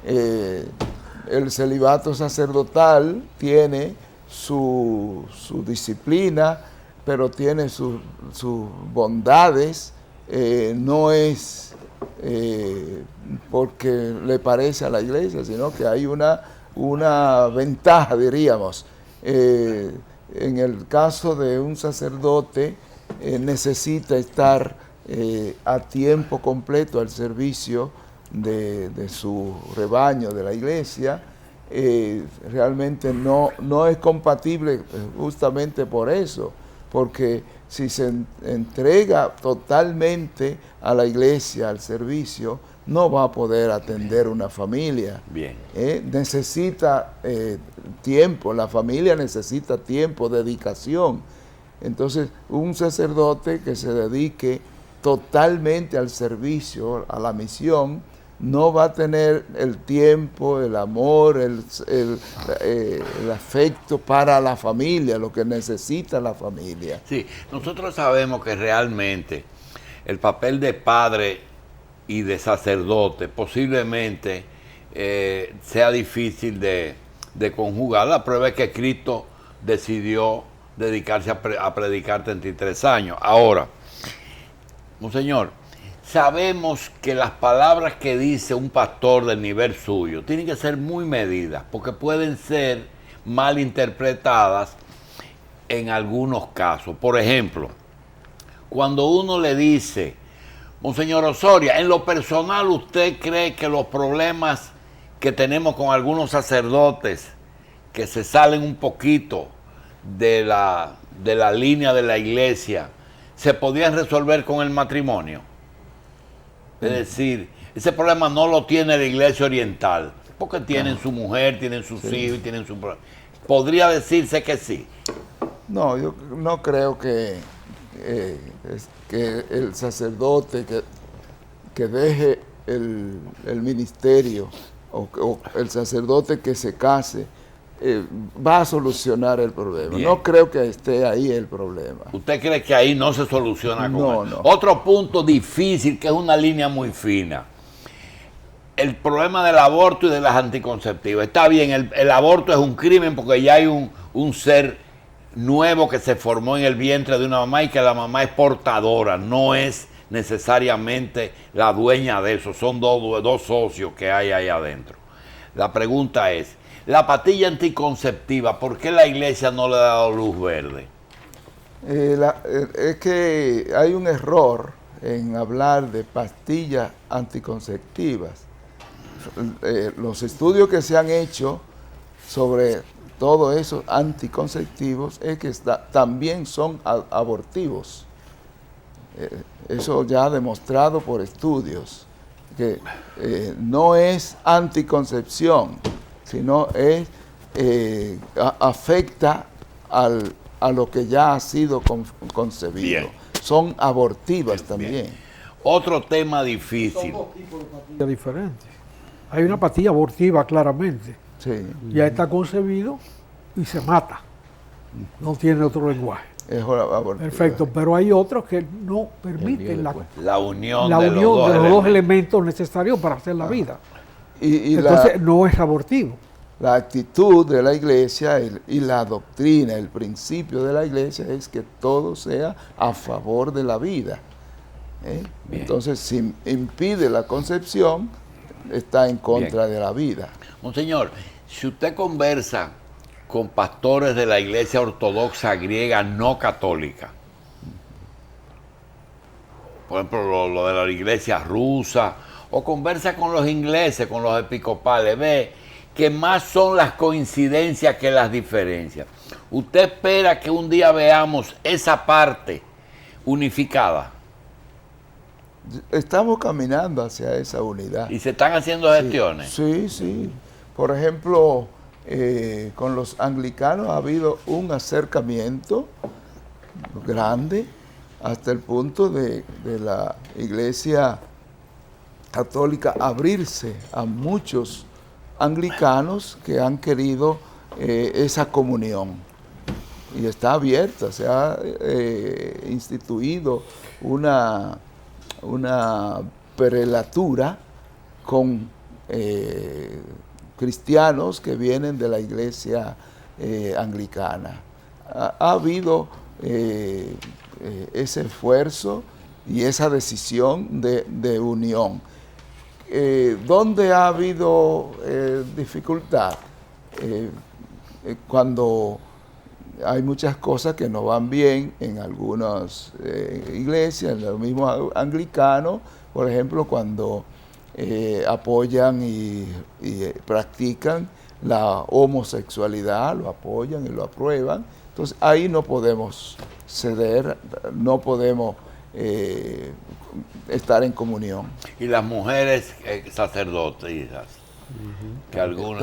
B: El celibato sacerdotal tiene su disciplina, pero tiene sus bondades, no es porque le parece a la iglesia, sino que hay una ventaja, diríamos. En el caso de un sacerdote, necesita estar a tiempo completo al servicio de su rebaño, de la iglesia. Realmente no es compatible justamente por eso, porque si se entrega totalmente a la iglesia, al servicio, no va a poder atender una familia.
A: Bien.
B: Necesita tiempo, la familia necesita tiempo, dedicación. Entonces, un sacerdote que se dedique totalmente al servicio, a la misión, no va a tener el tiempo, el amor, el afecto para la familia, lo que necesita la familia.
A: Sí, nosotros sabemos que realmente el papel de padre y de sacerdote posiblemente sea difícil de conjugar. La prueba es que Cristo decidió dedicarse a predicar 33 años. Ahora, monseñor, sabemos que las palabras que dice un pastor del nivel suyo tienen que ser muy medidas, porque pueden ser mal interpretadas en algunos casos. Por ejemplo, cuando uno le dice, monseñor Osoria, en lo personal, ¿usted cree que los problemas que tenemos con algunos sacerdotes que se salen un poquito de la línea de la iglesia se podían resolver con el matrimonio? Es decir, ese problema no lo tiene la iglesia oriental, porque tienen su mujer, tienen sus hijos y tienen su problema. ¿Podría decirse que sí?
B: No, yo no creo que el sacerdote que deje el ministerio o el sacerdote que se case va a solucionar el problema. Bien. No creo que esté ahí el problema.
A: ¿Usted cree que ahí no se soluciona con él?
B: No.
A: Otro punto difícil, que es una línea muy fina, el problema del aborto y de las anticonceptivas. Está bien, el aborto es un crimen porque ya hay un ser nuevo que se formó en el vientre de una mamá y que la mamá es portadora, no es necesariamente la dueña de eso, son dos socios que hay ahí adentro. La pregunta es, la pastilla anticonceptiva, ¿por qué la iglesia no le ha dado luz verde?
B: Es que hay un error en hablar de pastillas anticonceptivas. Los estudios que se han hecho sobre todos esos anticonceptivos es que también son abortivos. Eso ya demostrado por estudios, que no es anticoncepción, sino afecta a lo que ya ha sido concebido. Bien. Son abortivas también. Bien.
A: Otro tema difícil.
D: Son dos tipos de pastillas diferentes. Hay una pastilla abortiva claramente.
B: Sí.
D: Ya está concebido y se mata. No tiene otro lenguaje.
B: Es abortiva.
D: Perfecto, pero hay otros que no permiten
A: la unión
D: de los dos elementos necesarios para hacer la vida. Entonces no es abortivo.
B: La actitud de la iglesia y la doctrina, el principio de la iglesia es que todo sea a favor de la vida. Entonces, si impide la concepción, está en contra de la vida.
A: Monseñor, si usted conversa con pastores de la iglesia ortodoxa griega no católica, por ejemplo, lo de la iglesia rusa, o conversa con los ingleses, con los episcopales, ve que más son las coincidencias que las diferencias. ¿Usted espera que un día veamos esa parte unificada?
B: Estamos caminando hacia esa unidad.
A: ¿Y se están haciendo gestiones?
B: Sí, sí. Por ejemplo, con los anglicanos ha habido un acercamiento grande hasta el punto de la Iglesia Católica abrirse a muchos anglicanos que han querido esa comunión. Y está abierta, se ha instituido una prelatura con cristianos que vienen de la iglesia anglicana. Ha habido ese esfuerzo y esa decisión de unión. ¿Dónde ha habido dificultad? Cuando hay muchas cosas que no van bien en algunas iglesias, en los mismos anglicanos, por ejemplo, cuando apoyan y practican la homosexualidad, lo apoyan y lo aprueban. Entonces ahí no podemos ceder, no podemos estar en comunión.
A: Y las mujeres sacerdotisas, que algunas...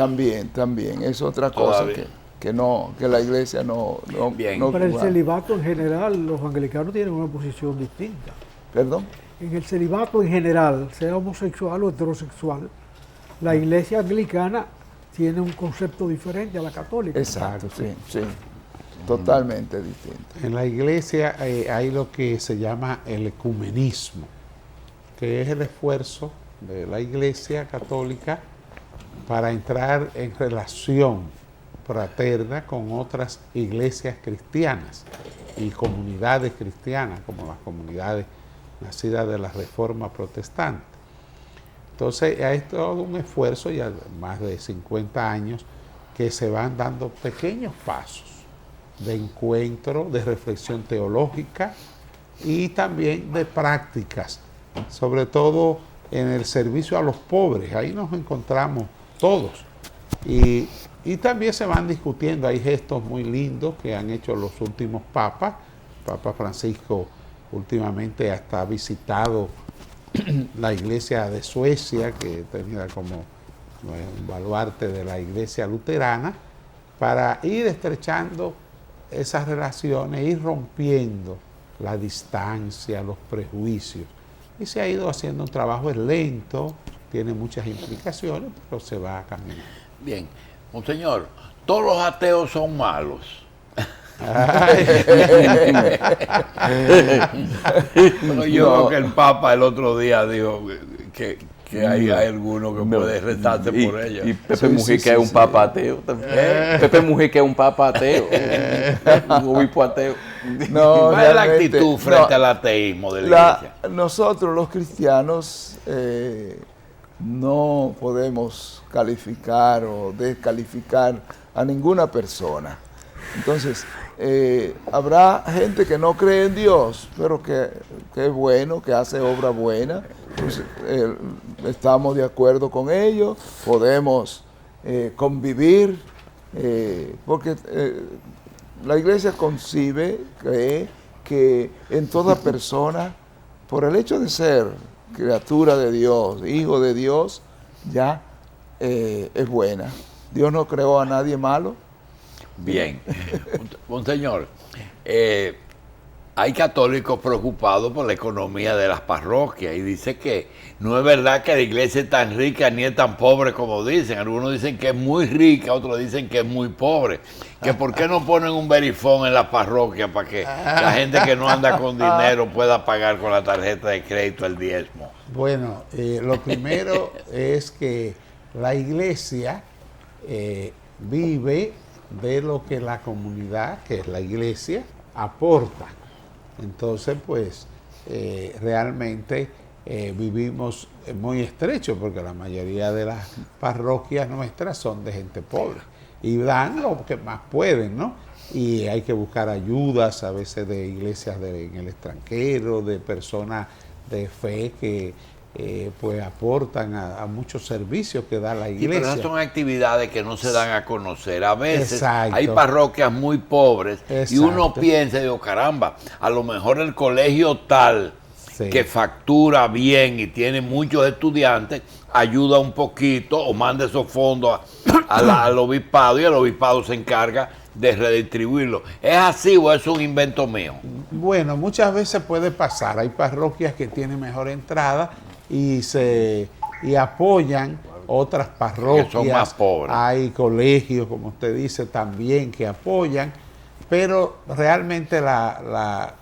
B: También, es otra cosa que la iglesia no
D: Para el celibato en general, los anglicanos tienen una posición distinta.
B: ¿Perdón?
D: En el celibato en general, sea homosexual o heterosexual, la iglesia anglicana tiene un concepto diferente a la católica.
B: Exacto, sí. Totalmente distinto.
C: En la iglesia hay lo que se llama el ecumenismo, que es el esfuerzo de la iglesia católica para entrar en relación fraterna con otras iglesias cristianas y comunidades cristianas, como las comunidades nacidas de la Reforma Protestante. Entonces, hay todo un esfuerzo, ya más de 50 años, que se van dando pequeños pasos de encuentro, de reflexión teológica y también de prácticas, sobre todo en el servicio a los pobres. Ahí nos encontramos todos. Y también se van discutiendo, hay gestos muy lindos que han hecho los últimos papas. Papa Francisco últimamente hasta ha visitado la iglesia de Suecia, que tenía como un baluarte de la iglesia luterana, para ir estrechando esas relaciones, ir rompiendo la distancia, los prejuicios. Y se ha ido haciendo un trabajo, es lento, tiene muchas implicaciones, pero se va caminando.
A: Bien, monseñor, todos los ateos son malos. Pero yo creo que el Papa el otro día dijo que hay alguno que puede rezarse por ella.
E: Y Pepe Mujica es un papa ateo también. Pepe Mujica es un papa ateo, un obispo ateo.
A: ¿Cuál es la actitud frente al ateísmo de la iglesia?
B: Nosotros los cristianos no podemos calificar o descalificar a ninguna persona. Entonces, habrá gente que no cree en Dios, pero que es bueno, que hace obra buena. Pues, estamos de acuerdo con ellos, podemos convivir, porque la iglesia cree que en toda persona, por el hecho de ser criatura de Dios, hijo de Dios, ya es buena. Dios no creó a nadie malo.
A: Bien, monseñor, hay católicos preocupados por la economía de las parroquias y dice que no es verdad que la iglesia es tan rica ni es tan pobre como dicen. Algunos dicen que es muy rica, otros dicen que es muy pobre. Que por qué no ponen un verifón en las parroquias para que la gente que no anda con dinero pueda pagar con la tarjeta de crédito el diezmo.
C: Bueno, lo primero es que la iglesia vive de lo que la comunidad, que es la iglesia, aporta. Entonces, pues, realmente vivimos muy estrecho, porque la mayoría de las parroquias nuestras son de gente pobre y dan lo que más pueden, ¿no? Y hay que buscar ayudas a veces de iglesias en el extranjero, de personas de fe que pues aportan a muchos servicios que da la iglesia.
A: Pero esas son actividades que no se dan a conocer. A veces
C: Exacto.
A: hay parroquias muy pobres y uno
C: Exacto.
A: piensa, digo, caramba, a lo mejor el colegio tal
C: Sí.
A: que factura bien y tiene muchos estudiantes, ayuda un poquito o manda esos fondos al obispado y el obispado se encarga de redistribuirlo. ¿Es así o es un invento mío?
C: Bueno, muchas veces puede pasar. Hay parroquias que tienen mejor entrada y apoyan otras parroquias.
A: Que son más pobres.
C: Hay colegios, como usted dice, también que apoyan, pero realmente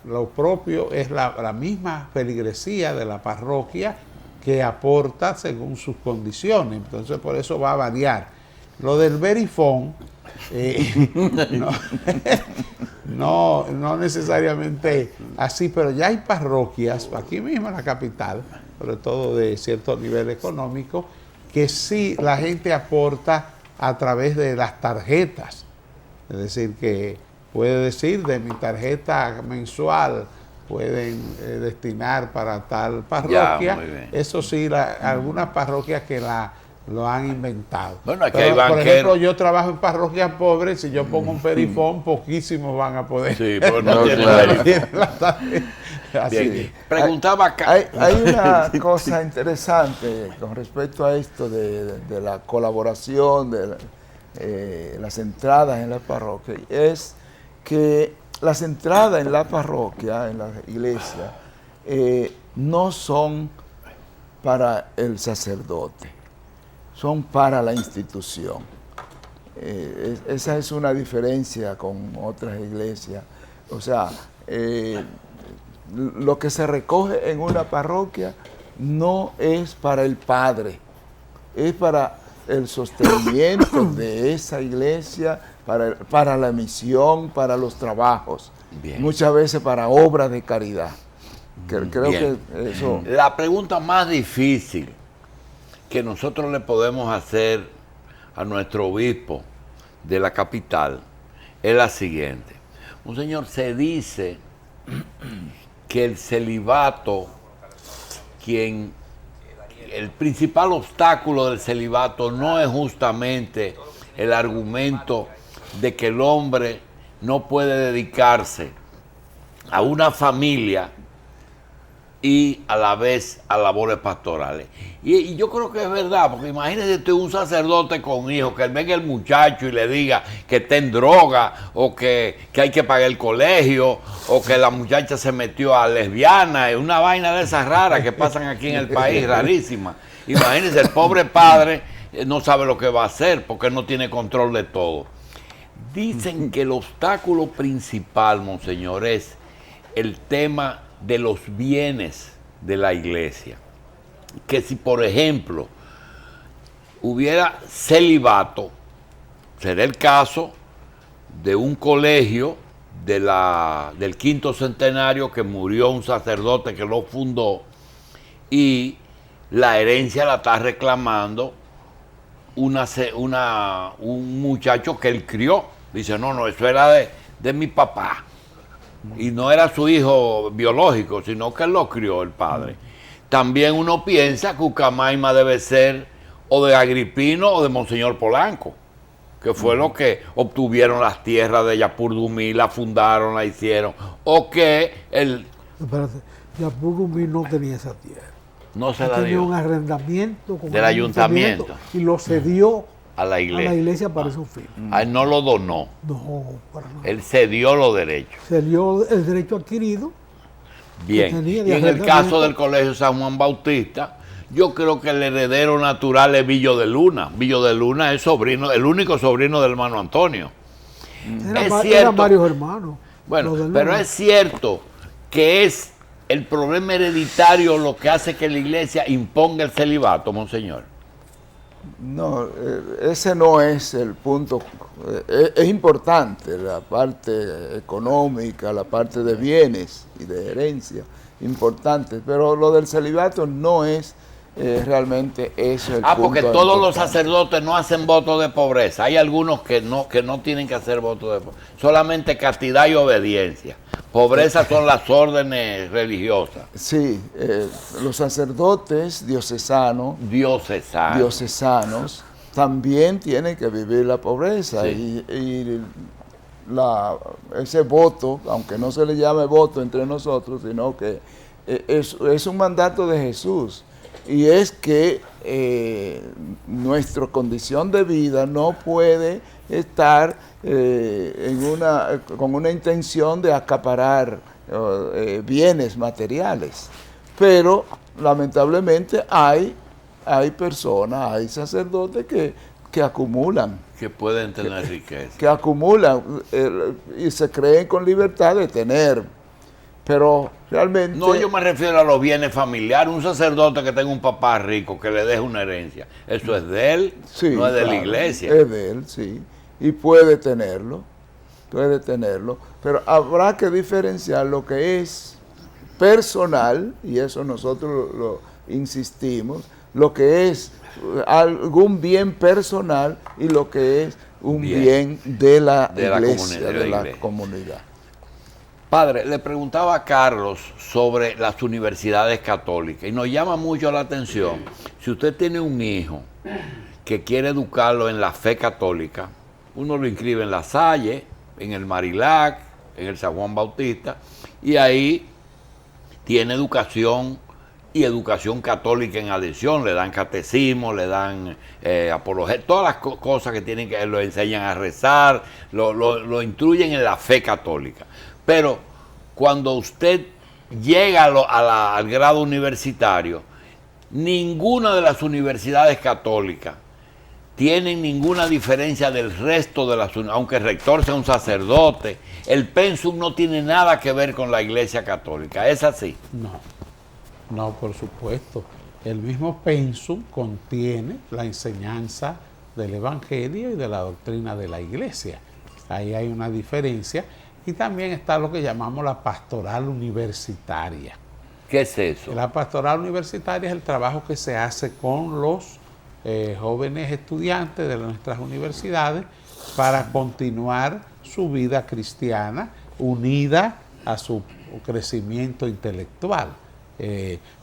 C: lo propio es la misma feligresía de la parroquia que aporta según sus condiciones. Entonces, por eso va a variar. Lo del verifón, no necesariamente así, pero ya hay parroquias, aquí mismo en la capital, sobre todo de cierto nivel económico, que sí la gente aporta a través de las tarjetas. Es decir, que puede decir de mi tarjeta mensual pueden destinar para tal parroquia.
A: Ya, muy bien.
C: Eso sí, algunas parroquias que lo han inventado.
A: Bueno, aquí
C: pero,
A: hay banqueros.
C: por ejemplo, yo trabajo en parroquias pobres, si yo pongo un perifón, poquísimos van a poder.
A: Sí, pues no,
B: Así.
A: Preguntaba acá.
B: Hay una cosa interesante con respecto a esto de la colaboración, de las entradas en la parroquia, es que las entradas en la parroquia, en la iglesia, no son para el sacerdote, son para la institución. Esa es una diferencia con otras iglesias. O sea, lo que se recoge en una parroquia no es para el padre, es para el sostenimiento de esa iglesia, para la misión, para los trabajos,
A: Bien.
B: muchas veces para obras de caridad. Creo que eso...
A: La pregunta más difícil que nosotros le podemos hacer a nuestro obispo de la capital es la siguiente. Monseñor, se dice que el celibato, el principal obstáculo del celibato no es justamente el argumento de que el hombre no puede dedicarse a una familia y a la vez a labores pastorales. Y yo creo que es verdad, porque imagínese usted un sacerdote con hijos, que venga el muchacho y le diga que está en droga, o que hay que pagar el colegio, o que la muchacha se metió a lesbiana, es una vaina de esas raras que pasan aquí en el país, rarísima. Imagínese, el pobre padre no sabe lo que va a hacer, porque no tiene control de todo. Dicen que el obstáculo principal, monseñor, es el tema de los bienes de la iglesia. Que si, por ejemplo, hubiera celibato, sería el caso de un colegio del quinto centenario que murió un sacerdote que lo fundó y la herencia la está reclamando un muchacho que él crió. Dice, no, eso era de mi papá. Y no era su hijo biológico, sino que él lo crió, el padre. También uno piensa que Ucamaima debe ser o de Agripino o de Monseñor Polanco, que fue lo que obtuvieron las tierras de Yapur-Dumí, la fundaron, la hicieron. O que el...
D: Espérate, Yapur-Dumí no tenía esa tierra.
A: No se la
D: tenía
A: dio.
D: un arrendamiento con
A: Del ayuntamiento.
D: Y lo cedió
A: a la iglesia
D: para esos fines.
A: A él no lo donó.
D: No, para nada.
A: Él cedió los derechos.
D: Se dio el derecho adquirido.
A: Bien. Y en el caso del Colegio San Juan Bautista, yo creo que el heredero natural es Villo de Luna. Villo de Luna es el único sobrino del hermano Antonio.
D: Eran varios hermanos.
A: Bueno, pero es cierto que es el problema hereditario lo que hace que la iglesia imponga el celibato, monseñor.
B: No, ese no es el punto. Es importante la parte económica, la parte de bienes y de herencia, importante, pero lo del celibato no es realmente eso el punto.
A: Porque todos los sacerdotes no hacen voto de pobreza. Hay algunos que no tienen que hacer voto de pobreza. Solamente castidad y obediencia. Pobreza son las órdenes religiosas.
B: Sí, los sacerdotes diocesanos también tienen que vivir la pobreza. Sí. Ese voto, aunque no se le llame voto entre nosotros, sino que es un mandato de Jesús. Y es que nuestra condición de vida no puede estar con una intención de acaparar bienes materiales. Pero lamentablemente hay personas, hay sacerdotes que acumulan.
A: Que pueden tener riqueza.
B: Que acumulan y se creen con libertad de tener. Pero realmente...
A: No, yo me refiero a los bienes familiares. Un sacerdote que tenga un papá rico, que le deje una herencia. Eso es de él,
B: sí,
A: no es de la iglesia.
B: Es de él, sí. Y puede tenerlo. Pero habrá que diferenciar lo que es personal, y eso nosotros lo insistimos, lo que es algún bien personal y lo que es un bien de la iglesia, de la comunidad.
A: Padre, le preguntaba a Carlos sobre las universidades católicas y nos llama mucho la atención. Si usted tiene un hijo que quiere educarlo en la fe católica, uno lo inscribe en La Salle, en el Marilac, en el San Juan Bautista, y ahí tiene educación y educación católica en adición, le dan catecismo, le dan apología, todas las cosas que tienen que, lo enseñan a rezar, lo instruyen en la fe católica. Pero cuando usted llega al grado universitario, ninguna de las universidades católicas tienen ninguna diferencia del resto de las universidades, aunque el rector sea un sacerdote, el pensum no tiene nada que ver con la Iglesia Católica, ¿es así?
C: No, por supuesto. El mismo pensum contiene la enseñanza del Evangelio y de la doctrina de la Iglesia. Ahí hay una diferencia. Y también está lo que llamamos la pastoral universitaria.
A: ¿Qué es eso?
C: La pastoral universitaria es el trabajo que se hace con los jóvenes estudiantes de nuestras universidades para continuar su vida cristiana unida a su crecimiento intelectual.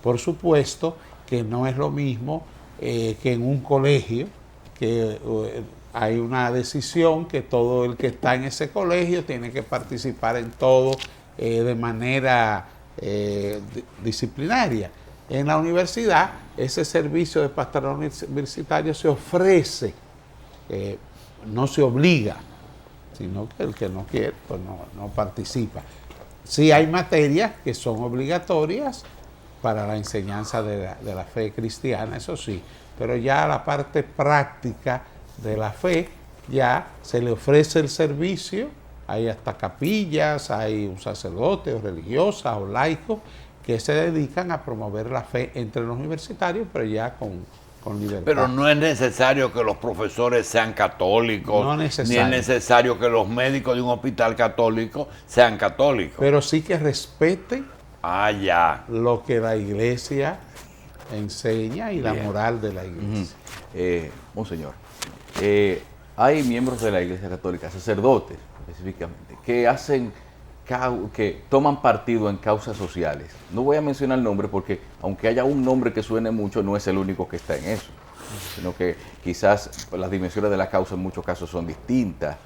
C: Por supuesto que no es lo mismo que en un colegio, que hay una decisión que todo el que está en ese colegio tiene que participar en todo de manera disciplinaria. En la universidad, ese servicio de pastoral universitario se ofrece, no se obliga, sino que el que no quiere, pues no participa. Sí hay materias que son obligatorias para la enseñanza de la fe cristiana, eso sí, pero ya la parte práctica de la fe, ya se le ofrece el servicio, hay hasta capillas, hay un sacerdote o religiosas o laicos que se dedican a promover la fe entre los universitarios, pero ya con libertad.
A: Pero no es necesario que los profesores sean católicos,
C: no
A: ni es necesario que los médicos de un hospital católico sean católicos.
C: Pero sí que respeten lo que la Iglesia enseña y la moral de la Iglesia.
E: Monseñor, hay miembros de la Iglesia Católica, sacerdotes específicamente, que toman partido en causas sociales. No voy a mencionar el nombre porque, aunque haya un nombre que suene mucho, no es el único que está en eso, sino que quizás las dimensiones de la causa en muchos casos son distintas.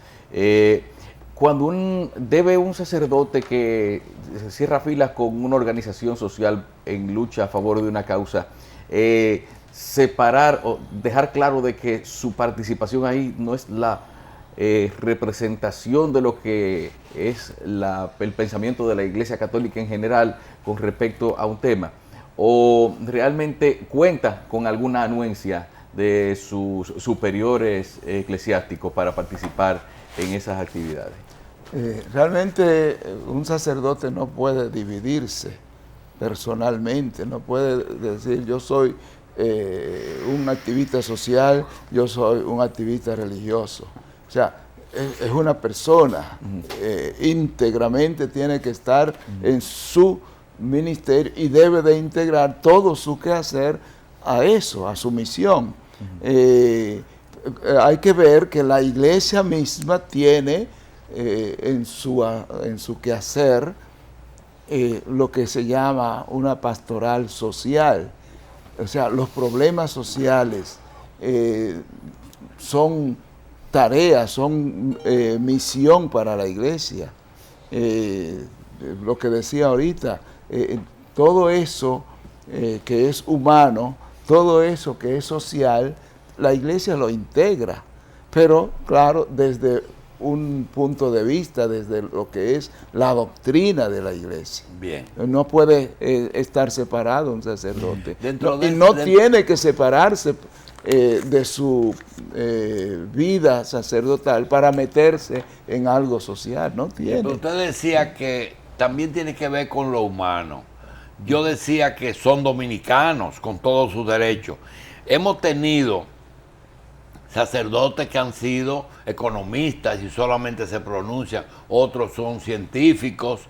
E: Cuando debe un sacerdote que cierra filas con una organización social en lucha a favor de una causa, separar o dejar claro de que su participación ahí no es la representación de lo que es el pensamiento de la Iglesia Católica en general con respecto a un tema, o realmente cuenta con alguna anuencia de sus superiores eclesiásticos para participar en esas actividades.
B: Realmente un sacerdote no puede dividirse personalmente, no puede decir yo soy un activista social, yo soy un activista religioso. O sea, es una persona, íntegramente tiene que estar en su ministerio y debe de integrar todo su quehacer a eso, a su misión. Hay que ver que la Iglesia misma tiene en su quehacer lo que se llama una pastoral social. O sea, los problemas sociales son tareas, son misión para la iglesia. Lo que decía ahorita, todo eso que es humano, todo eso que es social, la iglesia lo integra, pero claro, desde un punto de vista, desde lo que es la doctrina de la iglesia.
A: Bien.
B: No puede estar separado un sacerdote. Tiene que separarse de su vida sacerdotal para meterse en algo social, no tiene.
A: Pero usted decía que también tiene que ver con lo humano. Yo decía que son dominicanos con todos sus derechos. Hemos tenido sacerdotes que han sido economistas y solamente se pronuncian, otros son científicos.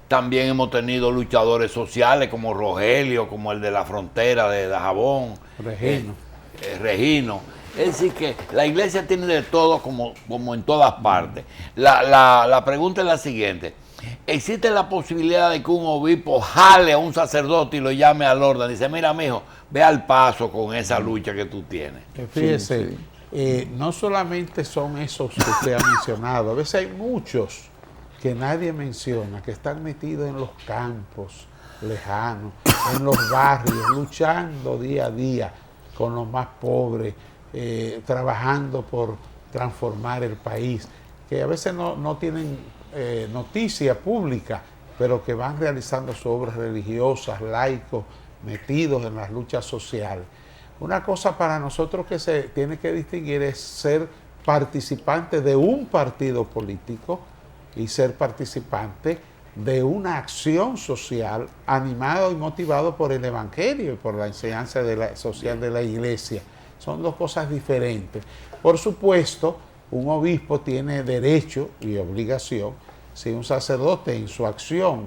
A: También hemos tenido luchadores sociales como Rogelio, como el de la frontera de Dajabón. Regino. Es decir, que la iglesia tiene de todo como en todas partes. La pregunta es la siguiente. ¿Existe la posibilidad de que un obispo jale a un sacerdote y lo llame al orden? Dice, mira, mijo, ve al paso con esa lucha que tú tienes.
C: Fíjese, no solamente son esos que usted ha mencionado, a veces hay muchos que nadie menciona, que están metidos en los campos lejanos, en los barrios, luchando día a día con los más pobres, trabajando por transformar el país, que a veces no tienen noticia pública, pero que van realizando sus obras religiosas, laicos, metidos en las luchas sociales. Una cosa para nosotros que se tiene que distinguir es ser participante de un partido político y ser participante de una acción social animado y motivado por el Evangelio y por la enseñanza social de la iglesia. Son dos cosas diferentes. Por supuesto, un obispo tiene derecho y obligación, si un sacerdote en su acción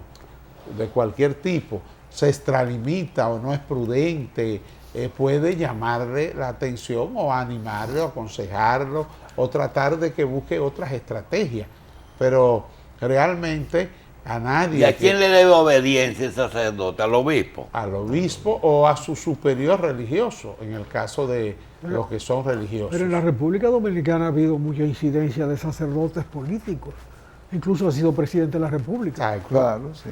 C: de cualquier tipo se extralimita o no es prudente, puede llamarle la atención o animarle o aconsejarlo o tratar de que busque otras estrategias. Pero realmente a nadie...
A: ¿Y a quién le debe obediencia el sacerdote? ¿Al obispo?
C: Al obispo o a su superior religioso, en el caso de los que son religiosos.
D: Pero en la República Dominicana ha habido mucha incidencia de sacerdotes políticos. Incluso ha sido presidente de la República.
B: Claro, sí.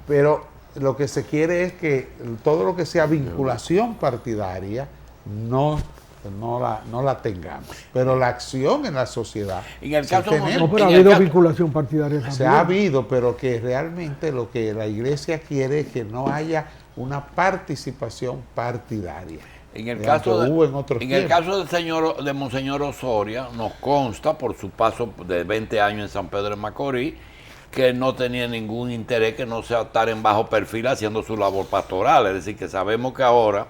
C: Pero lo que se quiere es que todo lo que sea vinculación partidaria no la tengamos. Pero la acción en la sociedad...
A: En el caso
D: no, pero ha habido vinculación partidaria también.
C: Se ha habido, pero que realmente lo que la iglesia quiere es que no haya una participación partidaria.
A: En el caso de Monseñor Osoria, nos consta por su paso de 20 años en San Pedro de Macorís, que no tenía ningún interés que no sea estar en bajo perfil haciendo su labor pastoral. Es decir, que sabemos que ahora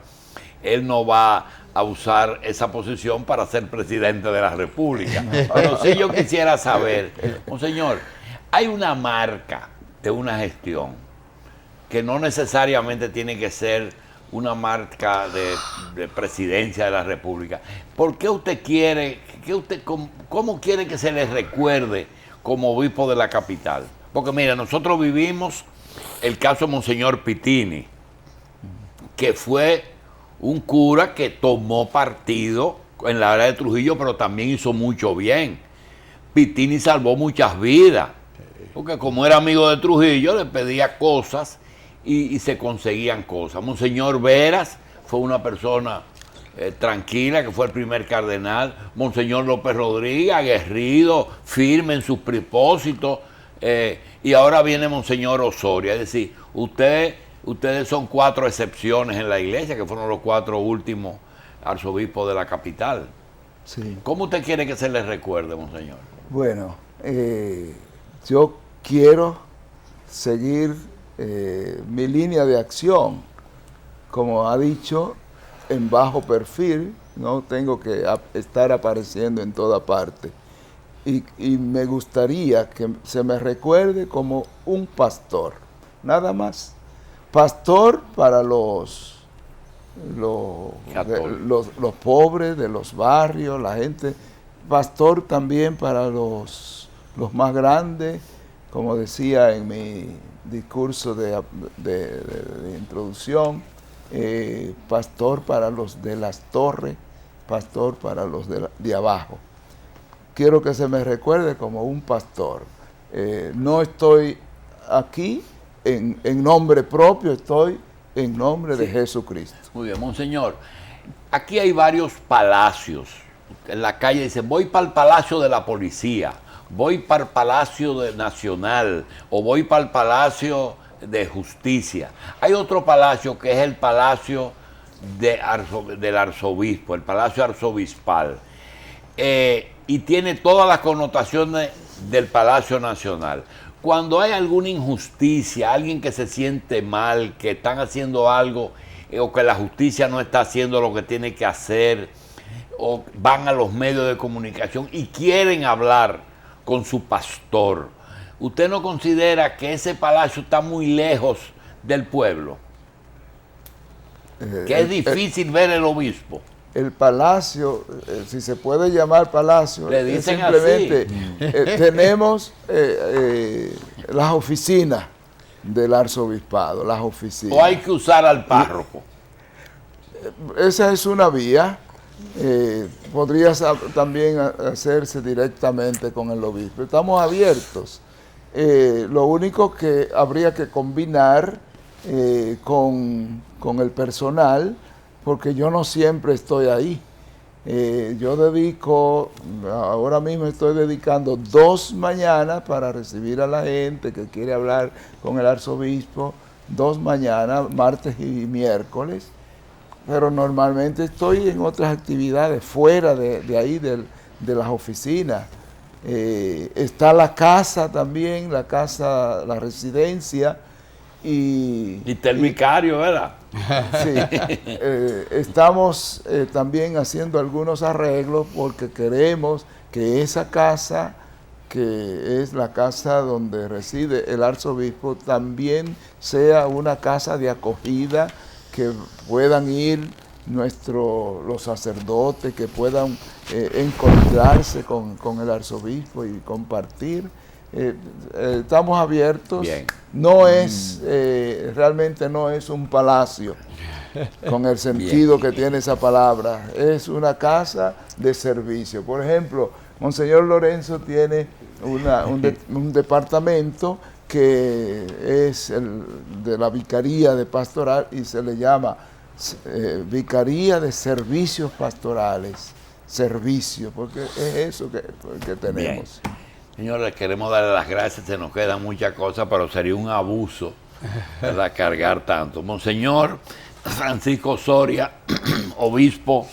A: él no va a usar esa posición para ser presidente de la República. Pero sí yo quisiera saber, Monseñor, hay una marca de una gestión que no necesariamente tiene que ser una marca de presidencia de la República. ¿Por qué usted quiere, cómo quiere que se le recuerde como obispo de la capital? Porque mira, nosotros vivimos el caso de Monseñor Pitini, que fue un cura que tomó partido en la área de Trujillo, pero también hizo mucho bien. Pitini salvó muchas vidas, porque como era amigo de Trujillo, le pedía cosas y se conseguían cosas. Monseñor Veras fue una persona tranquila, que fue el primer cardenal. Monseñor López Rodríguez, aguerrido, firme en sus propósitos. Y ahora viene Monseñor Osoria. Es decir, ustedes son 4 excepciones en la iglesia, que fueron los 4 últimos arzobispos de la capital.
B: Sí.
A: ¿Cómo usted quiere que se les recuerde, Monseñor?
B: Bueno, yo quiero seguir mi línea de acción, como ha dicho, en bajo perfil, no tengo que estar apareciendo en toda parte. Y me gustaría que se me recuerde como un pastor, nada más. Pastor para los pobres de los barrios, la gente. Pastor también para los más grandes, como decía en mi discurso de introducción, pastor para los de las torres, pastor para los de abajo. Quiero que se me recuerde como un pastor. No estoy aquí en nombre propio, estoy en nombre de Jesucristo.
A: Muy bien, monseñor. Aquí hay varios palacios. En la calle dice, voy para el Palacio de la Policía, voy para el Palacio Nacional o voy para el Palacio de Justicia. Hay otro palacio que es el Palacio del Arzobispo, el Palacio Arzobispal. Y tiene todas las connotaciones del Palacio Nacional. Cuando hay alguna injusticia, alguien que se siente mal, que están haciendo algo o que la justicia no está haciendo lo que tiene que hacer, o van a los medios de comunicación y quieren hablar con su pastor, ¿usted no considera que ese palacio está muy lejos del pueblo? Que es difícil ver el obispo.
B: El palacio, si se puede llamar palacio,
A: le dicen
B: simplemente tenemos las oficinas del arzobispado, las oficinas.
A: ¿O hay que usar al párroco?
B: Esa es una vía. Podría también hacerse directamente con el obispo. Estamos abiertos. Lo único que habría que combinar con el personal, porque yo no siempre estoy ahí. Ahora mismo estoy dedicando 2 mañanas para recibir a la gente que quiere hablar con el arzobispo, 2 mañanas, martes y miércoles, pero normalmente estoy en otras actividades fuera de ahí, de las oficinas. Está la casa también, la residencia. Y
A: está el vicario, ¿verdad?
B: Sí, estamos también haciendo algunos arreglos porque queremos que esa casa, que es la casa donde reside el arzobispo, también sea una casa de acogida, que puedan ir los sacerdotes, que puedan encontrarse con el arzobispo y compartir. Estamos abiertos.
A: Bien.
B: No es, realmente no es un palacio con el sentido que tiene esa palabra. Es una casa de servicio. Por ejemplo, Monseñor Lorenzo tiene un departamento que es el de la Vicaría de Pastoral y se le llama Vicaría de Servicios Pastorales. Servicio, porque es eso que tenemos.
A: Bien. Señores, queremos darle las gracias, se nos quedan muchas cosas, pero sería un abuso, ¿verdad?, cargar tanto. Monseñor Francisco Soria, obispo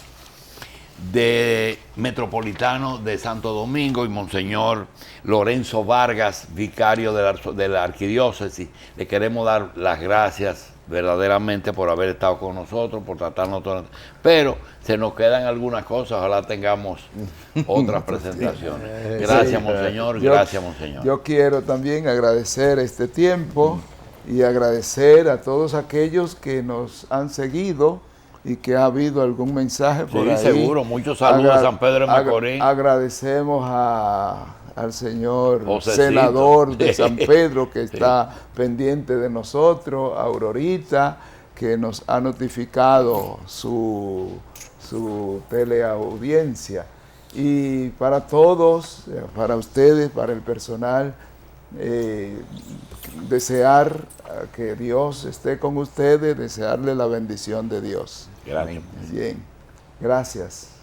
A: metropolitano de Santo Domingo, y Monseñor Lorenzo Vargas, vicario de la arquidiócesis, le queremos dar las gracias verdaderamente por haber estado con nosotros, por tratarnos todo. Pero se nos quedan algunas cosas, ojalá tengamos otras presentaciones. Gracias, Monseñor, gracias, Monseñor.
B: Yo quiero también agradecer este tiempo y agradecer a todos aquellos que nos han seguido y que ha habido algún mensaje por ahí.
A: Sí, seguro, muchos saludos a San Pedro de Macorís.
B: Agradecemos al señor senador de San Pedro que está pendiente de nosotros, a Aurorita, que nos ha notificado su teleaudiencia. Y para todos, para ustedes, para el personal, desear que Dios esté con ustedes, desearle la bendición de Dios.
A: Gracias.
B: Bien, gracias.